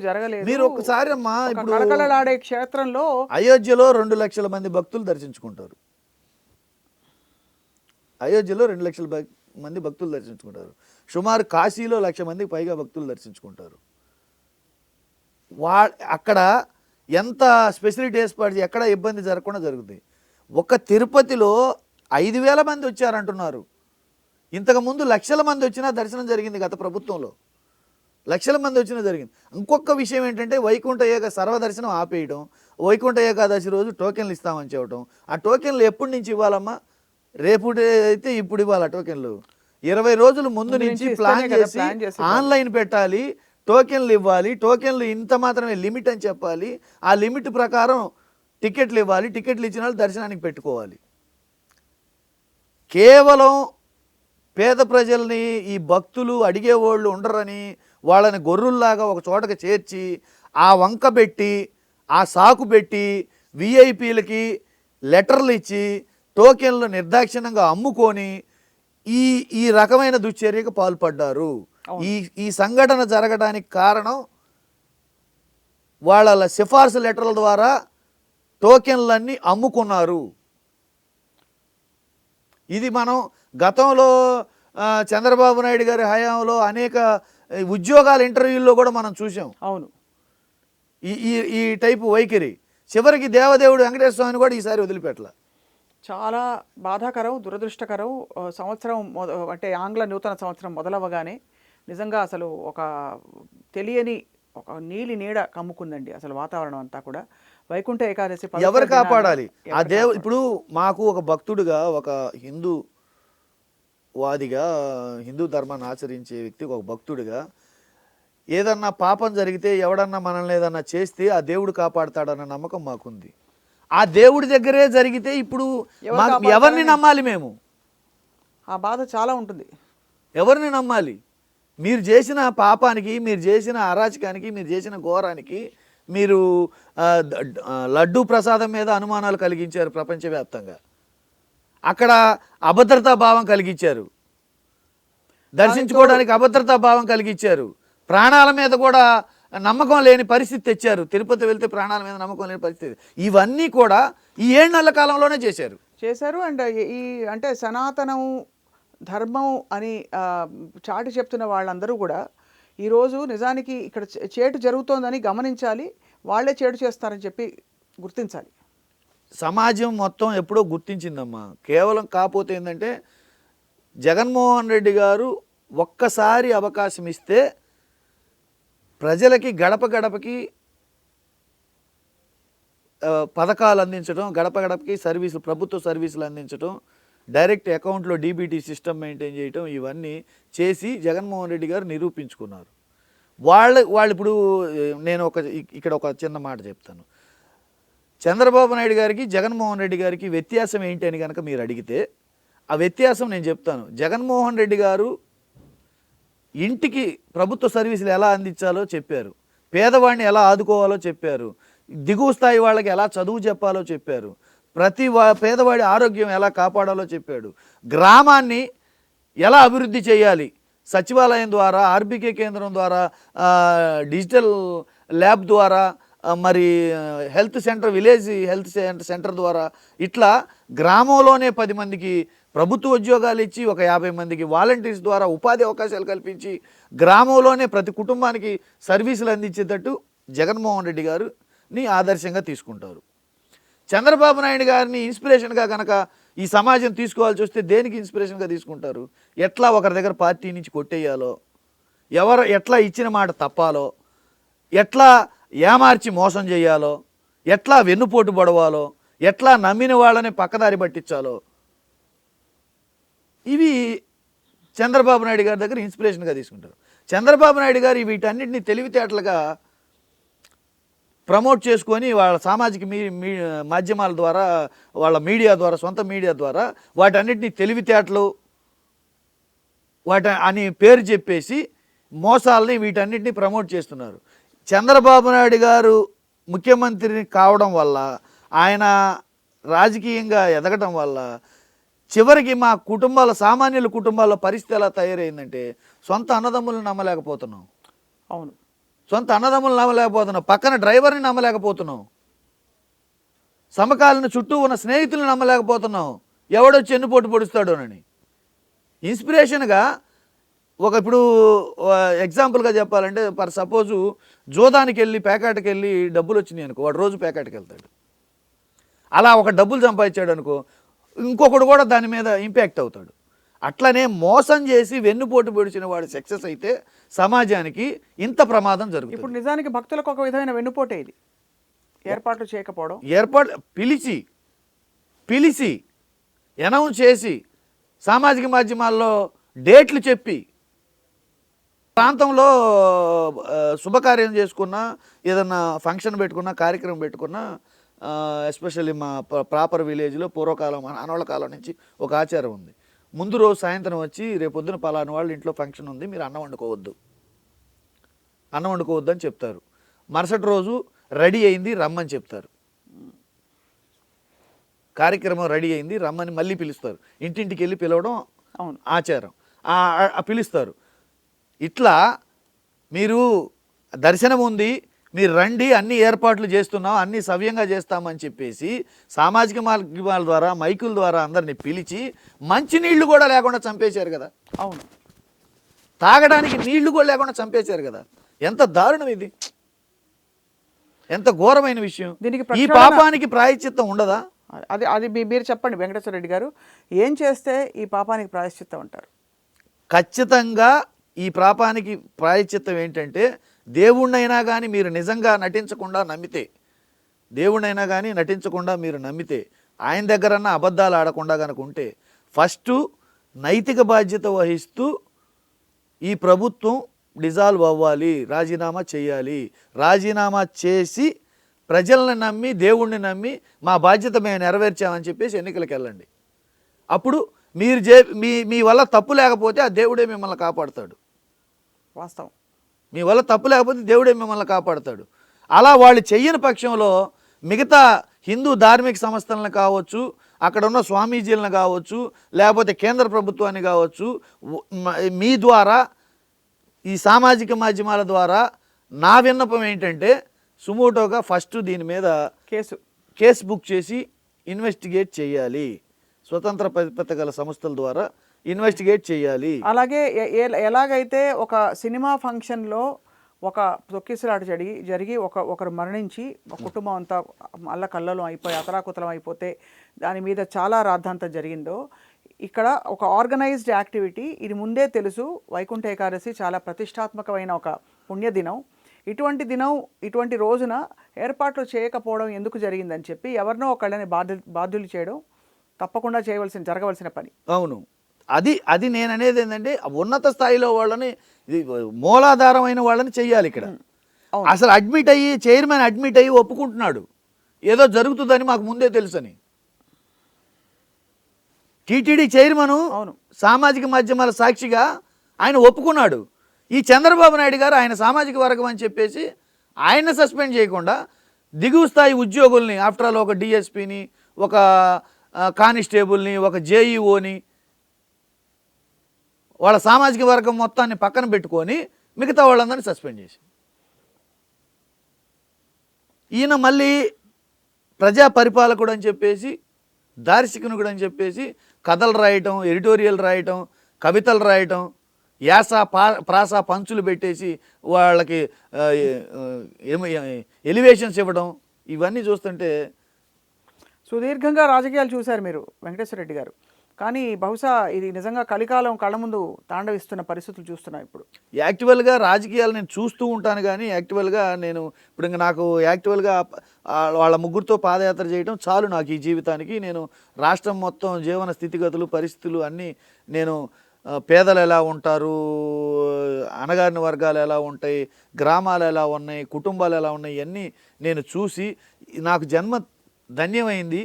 జరగలేదు. మీరు ఒకసారి అమ్మా, ఇప్పుడు కళకళలాడే క్షేత్రంలో అయోధ్యలో 2 లక్షల మంది భక్తులు దర్శించుకుంటారు. అయోధ్యలో 2 లక్షల మంది భక్తులు దర్శించుకుంటారు. సుమారు కాశీలో 1,00,000 మందికి పైగా భక్తులు దర్శించుకుంటారు. అక్కడ ఎంత స్పెసిలిటీ ఏర్పాటు, ఎక్కడ ఇబ్బంది జరగకుండా జరుగుతుంది. ఒక తిరుపతిలో 5,000 మంది వచ్చారంటున్నారు. ఇంతకుముందు లక్షల మంది వచ్చినా దర్శనం జరిగింది. గత ప్రభుత్వంలో లక్షల మంది వచ్చినా జరిగింది. ఇంకొక విషయం ఏంటంటే వైకుంఠ సర్వదర్శనం ఆపేయడం, వైకుంఠ ఏకాదశి రోజు టోకెన్లు ఇస్తామని చెప్పడం. ఆ టోకెన్లు ఎప్పటి నుంచి ఇవ్వాలమ్మా? రేపు అయితే ఇప్పుడు ఇవ్వాలి. టోకెన్లు 20 రోజుల ముందు నుంచి ప్లాన్ చేసి ఆన్లైన్ పెట్టాలి, టోకెన్లు ఇవ్వాలి. టోకెన్లు ఇంత మాత్రమే లిమిట్ అని చెప్పాలి. ఆ లిమిట్ ప్రకారం టికెట్లు ఇవ్వాలి. టికెట్లు ఇచ్చిన వాళ్ళు దర్శనానికి పెట్టుకోవాలి. కేవలం పేద ప్రజల్ని ఈ భక్తులు అడిగేవాళ్ళు ఉండరని వాళ్ళని గొర్రుల్లాగా ఒక చోటకి చేర్చి ఆ వంక పెట్టి ఆ సాకు పెట్టి విఐపీలకి లెటర్లు ఇచ్చి టోకెన్లు నిర్దాక్షిణ్యంగా అమ్ముకొని ఈ రకమైన దుశ్చర్యకు పాల్పడ్డారు. ఈ సంఘటన జరగడానికి కారణం వాళ్ళ సిఫార్సు లెటర్ల ద్వారా టోకెన్లన్నీ అమ్ముకున్నారు. ఇది మనం గతంలో చంద్రబాబు నాయుడు గారి హయాంలో అనేక ఉద్యోగాల ఇంటర్వ్యూల్లో కూడా మనం చూసాం. అవును, ఈ టైపు వైఖరి. చివరికి దేవదేవుడు వెంకటేశ్వర స్వామిని కూడా ఈసారి వదిలిపెట్టల. చాలా బాధాకరం, దురదృష్టకరం. సంవత్సరం అంటే ఆంగ్ల నూతన సంవత్సరం మొదలవగానే నిజంగా అసలు ఒక తెలియని ఒక నీలి నీడ కమ్ముకుందండి అసలు వాతావరణం అంతా కూడా. వైకుంఠ ఏకాదశి ఎవరు కాపాడాలి? ఆ ఇప్పుడు మాకు ఒక భక్తుడిగా, ఒక హిందూ వాదిగా, హిందూ ధర్మాన్ని ఆచరించే వ్యక్తి, ఒక భక్తుడిగా ఏదన్నా పాపం జరిగితే, ఎవడన్నా మనల్ని ఏదన్నా చేస్తే ఆ దేవుడు కాపాడుతాడన్న నమ్మకం మాకుంది. ఆ దేవుడి దగ్గరే జరిగితే ఇప్పుడు ఎవరిని నమ్మాలి? మేము ఆ బాధ చాలా ఉంటుంది. ఎవరిని నమ్మాలి? మీరు చేసిన పాపానికి, మీరు చేసిన అరాచకానికి, మీరు చేసిన ఘోరానికి మీరు లడ్డూ ప్రసాదం మీద అనుమానాలు కలిగించారు ప్రపంచవ్యాప్తంగా. అక్కడ అభద్రతా భావం కలిగించారు, దర్శించుకోవడానికి అభద్రతా భావం కలిగించారు, ప్రాణాల మీద కూడా నమ్మకం లేని పరిస్థితి తెచ్చారు. తిరుపతి వెళ్తే ప్రాణాల మీద నమ్మకం లేని పరిస్థితి. ఇవన్నీ కూడా ఈ 7 నెలల కాలంలోనే చేశారు. అండ్ ఈ అంటే సనాతనం ధర్మం అని చాటి చెప్తున్న వాళ్ళందరూ కూడా ఈరోజు నిజానికి ఇక్కడ చేటు జరుగుతోందని గమనించాలి, వాళ్ళే చేటు చేస్తారని చెప్పి గుర్తించాలి. సమాజం మొత్తం ఎప్పుడో గుర్తించిందమ్మా. కేవలం కాకపోతే ఏంటంటే జగన్మోహన్ రెడ్డి గారు ఒక్కసారి అవకాశం ఇస్తే ప్రజలకి గడప గడపకి పథకాలు అందించడం, గడప గడపకి సర్వీసులు, ప్రభుత్వ సర్వీసులు అందించడం, డైరెక్ట్ అకౌంట్లో డీబీటీ సిస్టమ్ మెయింటైన్ చేయటం, ఇవన్నీ చేసి జగన్మోహన్ రెడ్డి గారు నిరూపించుకున్నారు. వాళ్ళు ఇప్పుడు నేను ఇక్కడ ఒక చిన్న మాట చెప్తాను. చంద్రబాబు నాయుడు గారికి జగన్మోహన్ రెడ్డి గారికి వ్యత్యాసం ఏంటి అని కనుక మీరు అడిగితే ఆ వ్యత్యాసం నేను చెప్తాను. జగన్మోహన్ రెడ్డి గారు ఇంటికి ప్రభుత్వ సర్వీసులు ఎలా అందించాలో చెప్పారు, పేదవాడిని ఎలా ఆదుకోవాలో చెప్పారు, దిగువ స్థాయి వాళ్ళకి ఎలా చదువు చెప్పాలో చెప్పారు, ప్రతి పేదవాడి ఆరోగ్యం ఎలా కాపాడాలో చెప్పాడు, గ్రామాన్ని ఎలా అభివృద్ధి చేయాలి, సచివాలయం ద్వారా, ఆర్బీకే కేంద్రం ద్వారా, డిజిటల్ ల్యాబ్ ద్వారా, మరి health centre, village health centre ద్వారా, ఇట్లా గ్రామంలోనే 10 మందికి ప్రభుత్వ ఉద్యోగాలు ఇచ్చి ఒక 50 మందికి వాలంటీర్స్ ద్వారా ఉపాధి అవకాశాలు కల్పించి గ్రామంలోనే ప్రతి కుటుంబానికి సర్వీసులు అందించేటట్టు జగన్మోహన్ రెడ్డి గారిని ఆదర్శంగా తీసుకుంటారు. చంద్రబాబు నాయుడు గారిని ఇన్స్పిరేషన్గా కనుక ఈ సమాజం తీసుకోవాల్సి వస్తే దేనికి ఇన్స్పిరేషన్గా తీసుకుంటారు? ఎట్లా ఒకరి దగ్గర పార్టీ నుంచి కొట్టేయాలో, ఎట్లా ఇచ్చిన మాట తప్పాలో, ఎట్లా ఏమార్చి మోసం చేయాలో, ఎట్లా వెన్నుపోటు పడవాలో, ఎట్లా నమ్మిన వాళ్ళని పక్కదారి పట్టించాలో, ఇవి చంద్రబాబు నాయుడు గారి దగ్గర ఇన్స్పిరేషన్గా తీసుకుంటారు. చంద్రబాబు నాయుడు గారు వీటన్నిటిని తెలివితేటలుగా ప్రమోట్ చేసుకొని వాళ్ళ సామాజిక మాధ్యమాల ద్వారా, వాళ్ళ మీడియా ద్వారా, సొంత మీడియా ద్వారా వాటన్నిటిని తెలివితేటలు అని పేరు చెప్పేసి మోసాలని వీటన్నిటిని ప్రమోట్ చేస్తున్నారు. చంద్రబాబు నాయుడు గారు ముఖ్యమంత్రిని కావడం వల్ల, ఆయన రాజకీయంగా ఎదగడం వల్ల చివరికి మా కుటుంబాల, సామాన్యుల కుటుంబాల పరిస్థితి ఎలా తయారైందంటే సొంత అన్నదమ్ములను నమ్మలేకపోతున్నాం. అవును, సొంత అన్నదమ్ములను నమ్మలేకపోతున్నాం, పక్కన డ్రైవర్ని నమ్మలేకపోతున్నాం, సమకాలీన చుట్టూ ఉన్న స్నేహితులను నమ్మలేకపోతున్నాం, ఎవడొచ్చి ఎన్నుపోటు పొడుస్తాడోనని. ఇన్స్పిరేషన్గా ఇప్పుడు ఎగ్జాంపుల్గా చెప్పాలంటే, సపోజు జోదానికి వెళ్ళి పేకాటకి వెళ్ళి డబ్బులు వచ్చినాయి అనుకో, వాడు రోజు పేకాటకి వెళ్తాడు. అలా ఒక డబ్బులు సంపాదించాడు అనుకో, ఇంకొకడు కూడా దాని మీద ఇంపాక్ట్ అవుతాడు. అట్లనే మోసం చేసి వెన్నుపోటు పొడిచిన వాడు సక్సెస్ అయితే సమాజానికి ఇంత ప్రమాదం జరుగుతుంది. ఇప్పుడు నిజానికి భక్తులకు ఒక విధమైన వెన్నుపోటే ఇది, ఏర్పాట్లు చేయకపోవడం. పిలిచి అనౌన్స్ చేసి సామాజిక మాధ్యమాల్లో డేట్లు చెప్పి, ప్రాంతంలో శుభకార్యం చేసుకున్నా, ఏదన్నా ఫంక్షన్ పెట్టుకున్నా, కార్యక్రమం పెట్టుకున్నా, ఎస్పెషల్లీ మా ప్రాపర్ విలేజ్లో పూర్వకాలం, అనవాళ్ళ కాలం నుంచి ఒక ఆచారం ఉంది. ముందు రోజు సాయంత్రం వచ్చి, రేపొద్దున పలానా వాళ్ళ ఇంట్లో ఫంక్షన్ ఉంది, మీరు అన్నం వండుకోవద్దు అని చెప్తారు. మరుసటి రోజు రెడీ అయింది రమ్మని చెప్తారు. కార్యక్రమం రెడీ అయింది రమ్మని మళ్ళీ పిలుస్తారు. ఇంటింటికి వెళ్ళి పిలవడం ఆచారం. పిలుస్తారు. ఇట్లా మీరు దర్శనం ఉంది, మీరు రండి, అన్ని ఏర్పాట్లు చేస్తున్నాం, అన్ని సవ్యంగా చేస్తామని చెప్పేసి సామాజిక మాధ్యమాల ద్వారా, మైకుల ద్వారా అందరినీ పిలిచి మంచినీళ్లు కూడా లేకుండా చంపేశారు కదా. అవును, తాగడానికి నీళ్లు కూడా లేకుండా చంపేశారు కదా. ఎంత దారుణం ఇది, ఎంత ఘోరమైన విషయం. ఈ పాపానికి ప్రాయశ్చిత్తం ఉండదా? అది మీరు చెప్పండి వెంకటేశ్వర రెడ్డి గారు, ఏం చేస్తే ఈ పాపానికి ప్రాయశ్చిత్తం అంటారు? ఖచ్చితంగా ఈ పాపానికి ప్రాయశ్చిత్తం ఏంటంటే, దేవుణ్ణైనా కానీ మీరు నిజంగా నటించకుండా నమ్మితే, ఆయన దగ్గరన్నా అబద్ధాలు ఆడకుండా కనుక ఉంటే, ఫస్ట్ నైతిక బాధ్యత వహిస్తూ ఈ ప్రభుత్వం డిజాల్వ్ అవ్వాలి, రాజీనామా చేయాలి. రాజీనామా చేసి ప్రజల్ని నమ్మి, దేవుణ్ణి నమ్మి, మా బాధ్యత మేము నెరవేర్చామని చెప్పేసి ఎన్నికలకు వెళ్ళండి. అప్పుడు మీరు మీ వల్ల తప్పు లేకపోతే ఆ దేవుడే మిమ్మల్ని కాపాడుతాడు. వాస్తవం. మీ వల్ల తప్పు లేకపోతే దేవుడే మిమ్మల్ని కాపాడుతాడు. అలా వాళ్ళు చెయ్యని పక్షంలో మిగతా హిందూ ధార్మిక సంస్థలను కావచ్చు, అక్కడ ఉన్న స్వామీజీలను కావచ్చు, లేకపోతే కేంద్ర ప్రభుత్వాన్ని కావచ్చు, మీ ద్వారా, ఈ సామాజిక మాధ్యమాల ద్వారా నా విన్నపం ఏంటంటే సుమోటోగా ఫస్ట్ దీని మీద కేసు బుక్ చేసి ఇన్వెస్టిగేట్ చేయాలి. స్వతంత్ర ప్రతిపత్తి గల సంస్థల ద్వారా ఇన్వెస్టిగేట్ చేయాలి. అలాగే ఎలాగైతే ఒక సినిమా ఫంక్షన్లో ఒక తొక్కిసలాట జరిగి ఒకరు మరణించి ఒక కుటుంబం అంతా అల్లకల్లోలం అయిపోయి అతలాకుతలం అయిపోతే దాని మీద చాలా రాద్ధాంతం జరిగిందో, ఇక్కడ ఒక ఆర్గనైజ్డ్ యాక్టివిటీ, ఇది ముందే తెలుసు. వైకుంఠ ఏకాదశి చాలా ప్రతిష్టాత్మకమైన ఒక పుణ్యదినం. ఇటువంటి రోజున ఏర్పాట్లు చేయకపోవడం ఎందుకు జరిగిందని చెప్పి ఎవరినో ఒకళ్ళని బాధ్యులు చేయడం తప్పకుండా జరగవలసిన పని. అవును, అది నేను అనేది ఏంటంటే ఉన్నత స్థాయిలో వాళ్ళని, మూలాధారమైన వాళ్ళని చెయ్యాలి. ఇక్కడ అసలు చైర్మన్ అడ్మిట్ అయ్యి ఒప్పుకుంటున్నాడు ఏదో జరుగుతుందని మాకు ముందే తెలుసని. టీటీడీ చైర్మన్ సామాజిక మాధ్యమాల సాక్షిగా ఆయన ఒప్పుకున్నాడు. ఈ చంద్రబాబు నాయుడు గారు ఆయన సామాజిక వర్గం అని చెప్పేసి ఆయన సస్పెండ్ చేయకుండా దిగువ స్థాయి ఉద్యోగుల్ని, ఆఫ్టర్ ఆల్ ఒక డిఎస్పీని, ఒక కానిస్టేబుల్ని, ఒక జేఈఓని, వాళ్ళ సామాజిక వర్గం మొత్తాన్ని పక్కన పెట్టుకొని మిగతా వాళ్ళందరినీ సస్పెండ్ చేసి, ఈయన మళ్ళీ ప్రజా పరిపాలకుడు అని చెప్పేసి, దార్శనికుడు అని చెప్పేసి కథలు రాయటం, ఎడిటోరియల్ రాయటం, కవితలు రాయటం, యాస ప్రాస పంచులు పెట్టేసి వాళ్ళకి ఎలివేషన్స్ ఇవ్వడం, ఇవన్నీ చూస్తుంటే సుదీర్ఘంగా రాజకీయాలు చూశారు మీరు వెంకటేశ్వర రెడ్డి గారు. కానీ బహుశా ఇది నిజంగా కలికాలం కళ్ళ ముందు తాండవిస్తున్న పరిస్థితులు చూస్తున్నాం ఇప్పుడు. యాక్చువల్గా రాజకీయాలు నేను చూస్తూ ఉంటాను, కానీ యాక్చువల్గా నేను ఇప్పుడు ఇంకా నాకు యాక్చువల్గా వాళ్ళ ముగ్గురితో పాదయాత్ర చేయడం చాలు నాకు ఈ జీవితానికి. నేను రాష్ట్రం మొత్తం జీవన స్థితిగతులు, పరిస్థితులు అన్నీ, నేను పేదలు ఎలా ఉంటారు, అణగారిన వర్గాలు ఎలా ఉంటాయి, గ్రామాలు ఎలా ఉన్నాయి, కుటుంబాలు ఎలా ఉన్నాయి, ఇవన్నీ నేను చూసి నాకు జన్మ ధన్యమైంది.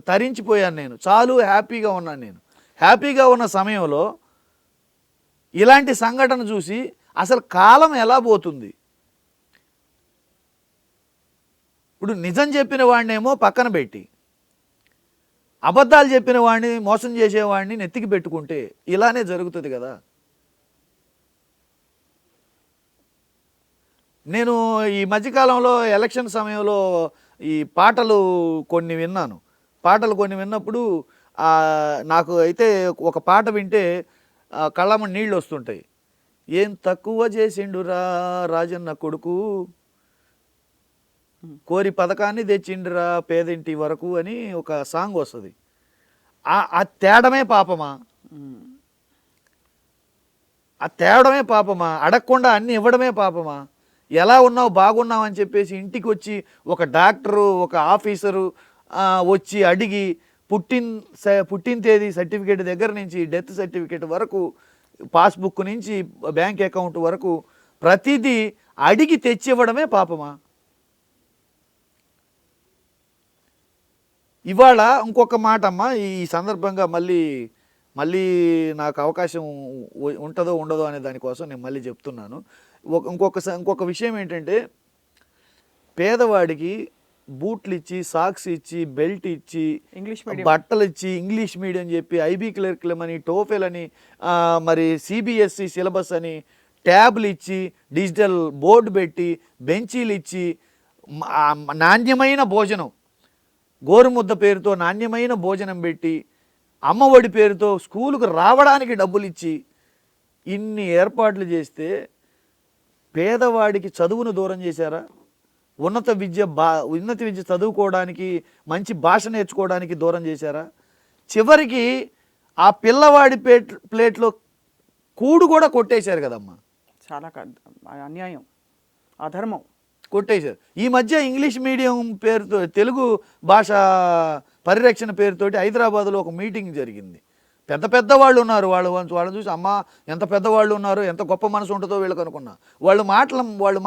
తరించిపోయాను నేను. చాలు హ్యాపీగా ఉన్నాను. నేను హ్యాపీగా ఉన్న సమయంలో ఇలాంటి సంఘటన చూసి అసలు కాలం ఎలా పోతుంది. ఇప్పుడు నిజం చెప్పిన వాడినేమో పక్కన పెట్టి అబద్ధాలు చెప్పిన వాడిని, మోసం చేసేవాడిని నెత్తికి పెట్టుకుంటే ఇలానే జరుగుతుంది కదా. నేను ఈ మధ్యకాలంలో ఎలక్షన్ సమయంలో ఈ పాటలు కొన్ని విన్నప్పుడు నాకు అయితే ఒక పాట వింటే కళ్ళమ్మ నీళ్ళు వస్తుంటాయి. ఏం తక్కువ చేసిండురా రాజన్న కొడుకు, కోరి పథకాన్ని తెచ్చిండురా పేదింటి వరకు అని ఒక సాంగ్ వస్తుంది. ఆ తేడమే పాపమా, అడగకుండా అన్ని ఇవ్వడమే పాపమా? ఎలా ఉన్నావు, బాగున్నావు అని చెప్పేసి ఇంటికి వచ్చి ఒక డాక్టరు, ఒక ఆఫీసరు వచ్చి అడిగి పుట్టిన తేదీ సర్టిఫికేట్ దగ్గర నుంచి డెత్ సర్టిఫికేట్ వరకు, పాస్బుక్ నుంచి బ్యాంక్ అకౌంట్ వరకు ప్రతిదీ అడిగి తెచ్చివ్వడమే పాపమా? ఇవాళ ఇంకొక మాట అమ్మా, ఈ సందర్భంగా మళ్ళీ నాకు అవకాశం ఉంటుందో ఉండదో అనే దానికోసం నేను మళ్ళీ చెప్తున్నాను. ఇంకొక విషయం ఏంటంటే, పేదవాడికి బూట్లు ఇచ్చి, సాక్స్ ఇచ్చి, బెల్ట్ ఇచ్చి, బట్టలు ఇచ్చి, ఇంగ్లీష్ మీడియం చెప్పి, ఐబీ క్లర్క్లం అని, టోఫెల్ అని, మరి సిబిఎస్ఈ సిలబస్ అని, ట్యాబ్లు ఇచ్చి, డిజిటల్ బోర్డు పెట్టి, బెంచీలు ఇచ్చి, నాణ్యమైన భోజనం, గోరుముద్ద పేరుతో నాణ్యమైన భోజనం పెట్టి, అమ్మఒడి పేరుతో స్కూలుకు రావడానికి డబ్బులు ఇచ్చి, ఇన్ని ఏర్పాట్లు చేస్తే పేదవాడికి చదువును దూరం చేశారా? ఉన్నత విద్య చదువుకోవడానికి, మంచి భాష నేర్చుకోవడానికి దూరం చేశారా? చివరికి ఆ పిల్లవాడి ప్లేట్లో కూడు కూడా కొట్టేశారు కదమ్మా. చాలా అన్యాయం, అధర్మం కొట్టేశారు. ఈ మధ్య ఇంగ్లీష్ మీడియం పేరుతో, తెలుగు భాష పరిరక్షణ పేరుతోటి హైదరాబాద్లో ఒక మీటింగ్ జరిగింది. పెద్ద వాళ్ళు ఉన్నారు, వాళ్ళని చూసి అమ్మ ఎంత పెద్దవాళ్ళు ఉన్నారో, ఎంత గొప్ప మనసు ఉంటుందో వీళ్ళకి అనుకున్నా. వాళ్ళు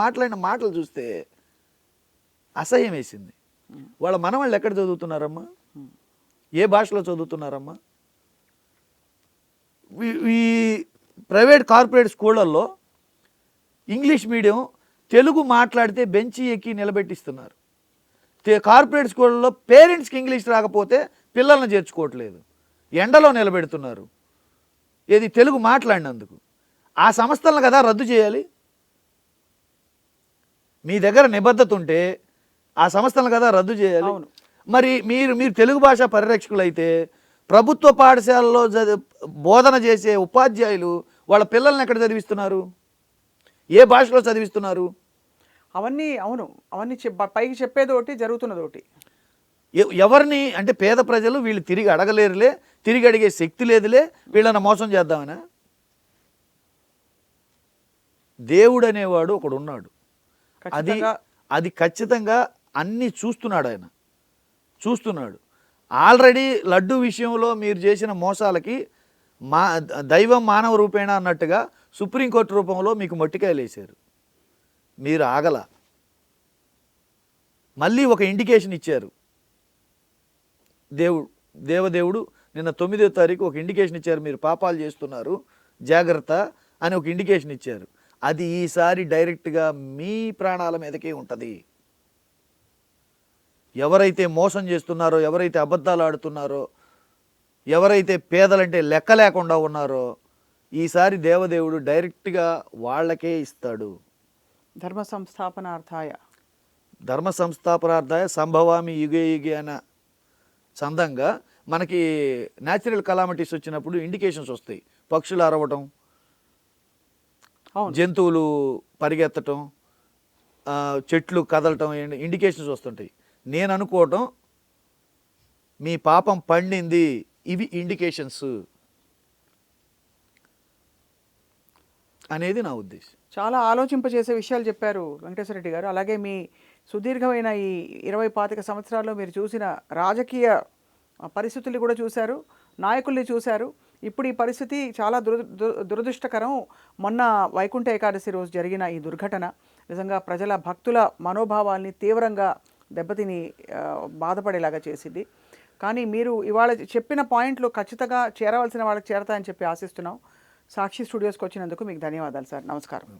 మాట్లాడిన మాటలు చూస్తే అసహ్యం వేసింది. వాళ్ళ మనవాళ్ళు ఎక్కడ చదువుతున్నారమ్మా? ఏ భాషలో చదువుతున్నారమ్మా? ఈ ప్రైవేట్ కార్పొరేట్ స్కూళ్ళల్లో ఇంగ్లీష్ మీడియం తెలుగు మాట్లాడితే బెంచి ఎక్కి నిలబెట్టిస్తున్నారు. కార్పొరేట్ స్కూళ్ళల్లో పేరెంట్స్కి ఇంగ్లీష్ రాకపోతే పిల్లల్ని చేర్చుకోవట్లేదు, ఎండలో నిలబెడుతున్నారు. ఏది తెలుగు మాట్లాడినందుకు. ఆ సంస్థలను కదా రద్దు చేయాలి. మీ దగ్గర నిబద్ధత ఉంటే ఆ సంస్థలను కదా రద్దు చేయాలి. అవును. మరి మీరు తెలుగు భాష పరిరక్షకులైతే ప్రభుత్వ పాఠశాలలో బోధన చేసే ఉపాధ్యాయులు వాళ్ళ పిల్లల్ని ఎక్కడ చదివిస్తున్నారు? ఏ భాషలో చదివిస్తున్నారు? అవన్నీ అవును. అవన్నీ పైకి చెప్పేది ఒకటి, జరుగుతున్నది ఒకటి. ఎవరిని అంటే పేద ప్రజలు వీళ్ళు తిరిగి అడగలేరులే, తిరిగి అడిగే శక్తి లేదులే, వీళ్ళని మోసం చేద్దామనా? దేవుడు అనేవాడు ఒకడు ఉన్నాడు. అది ఖచ్చితంగా అది ఖచ్చితంగా అన్నీ చూస్తున్నాడు. ఆయన చూస్తున్నాడు. ఆల్రెడీ లడ్డు విషయంలో మీరు చేసిన మోసాలకి దైవం మానవ రూపేణ అన్నట్టుగా సుప్రీంకోర్టు రూపంలో మీకు మొట్టికాయలు వేశారు. మీరు ఆగల. మళ్ళీ ఒక ఇండికేషన్ ఇచ్చారు. దేవదేవుడు నిన్న 9వ తారీఖు ఒక ఇండికేషన్ ఇచ్చారు. మీరు పాపాలు చేస్తున్నారు, జాగ్రత్త అని ఒక ఇండికేషన్ ఇచ్చారు. అది ఈసారి డైరెక్ట్గా మీ ప్రాణాల మీదకే ఉంటుంది. ఎవరైతే మోసం చేస్తున్నారో, ఎవరైతే అబద్ధాలు ఆడుతున్నారో, ఎవరైతే పేదలంటే లెక్క లేకుండా ఉన్నారో, ఈసారి దేవదేవుడు డైరెక్ట్గా వాళ్ళకే ఇస్తాడు. ధర్మ సంస్థాపనార్థాయ సంభవామి యుగే యుగే అన్న చందంగా మనకి న్యాచురల్ కలామిటీస్ వచ్చినప్పుడు ఇండికేషన్స్ వస్తాయి. పక్షులు అరవటం, జంతువులు పరిగెత్తటం, చెట్లు కదలటం, ఇండికేషన్స్ వస్తుంటాయి. నేను అనుకోవటం మీ పాపం పండింది, ఇవి ఇండికేషన్స్ అనేది నా ఉద్దేశం. చాలా ఆలోచింపజేసే విషయాలు చెప్పారు వెంకటేశ్వర రెడ్డి గారు. అలాగే మీ సుదీర్ఘమైన ఈ 20-25 సంవత్సరాల్లో మీరు చూసిన రాజకీయ పరిస్థితులు కూడా చూశారు, నాయకుల్ని చూశారు. ఇప్పుడు ఈ పరిస్థితి చాలా దురదృష్టకరం. మొన్న వైకుంఠ ఏకాదశి రోజు జరిగిన ఈ దుర్ఘటన నిజంగా ప్రజల భక్తుల మనోభావాల్ని తీవ్రంగా దెబ్బతిని బాధపడేలాగా చేసింది. కానీ మీరు ఇవాళ చెప్పిన పాయింట్లు ఖచ్చితంగా చేరవలసిన వాళ్ళకి చేరతాయని చెప్పి ఆశిస్తున్నాం. సాక్షి స్టూడియోస్కి వచ్చినందుకు మీకు ధన్యవాదాలు సార్. నమస్కారం.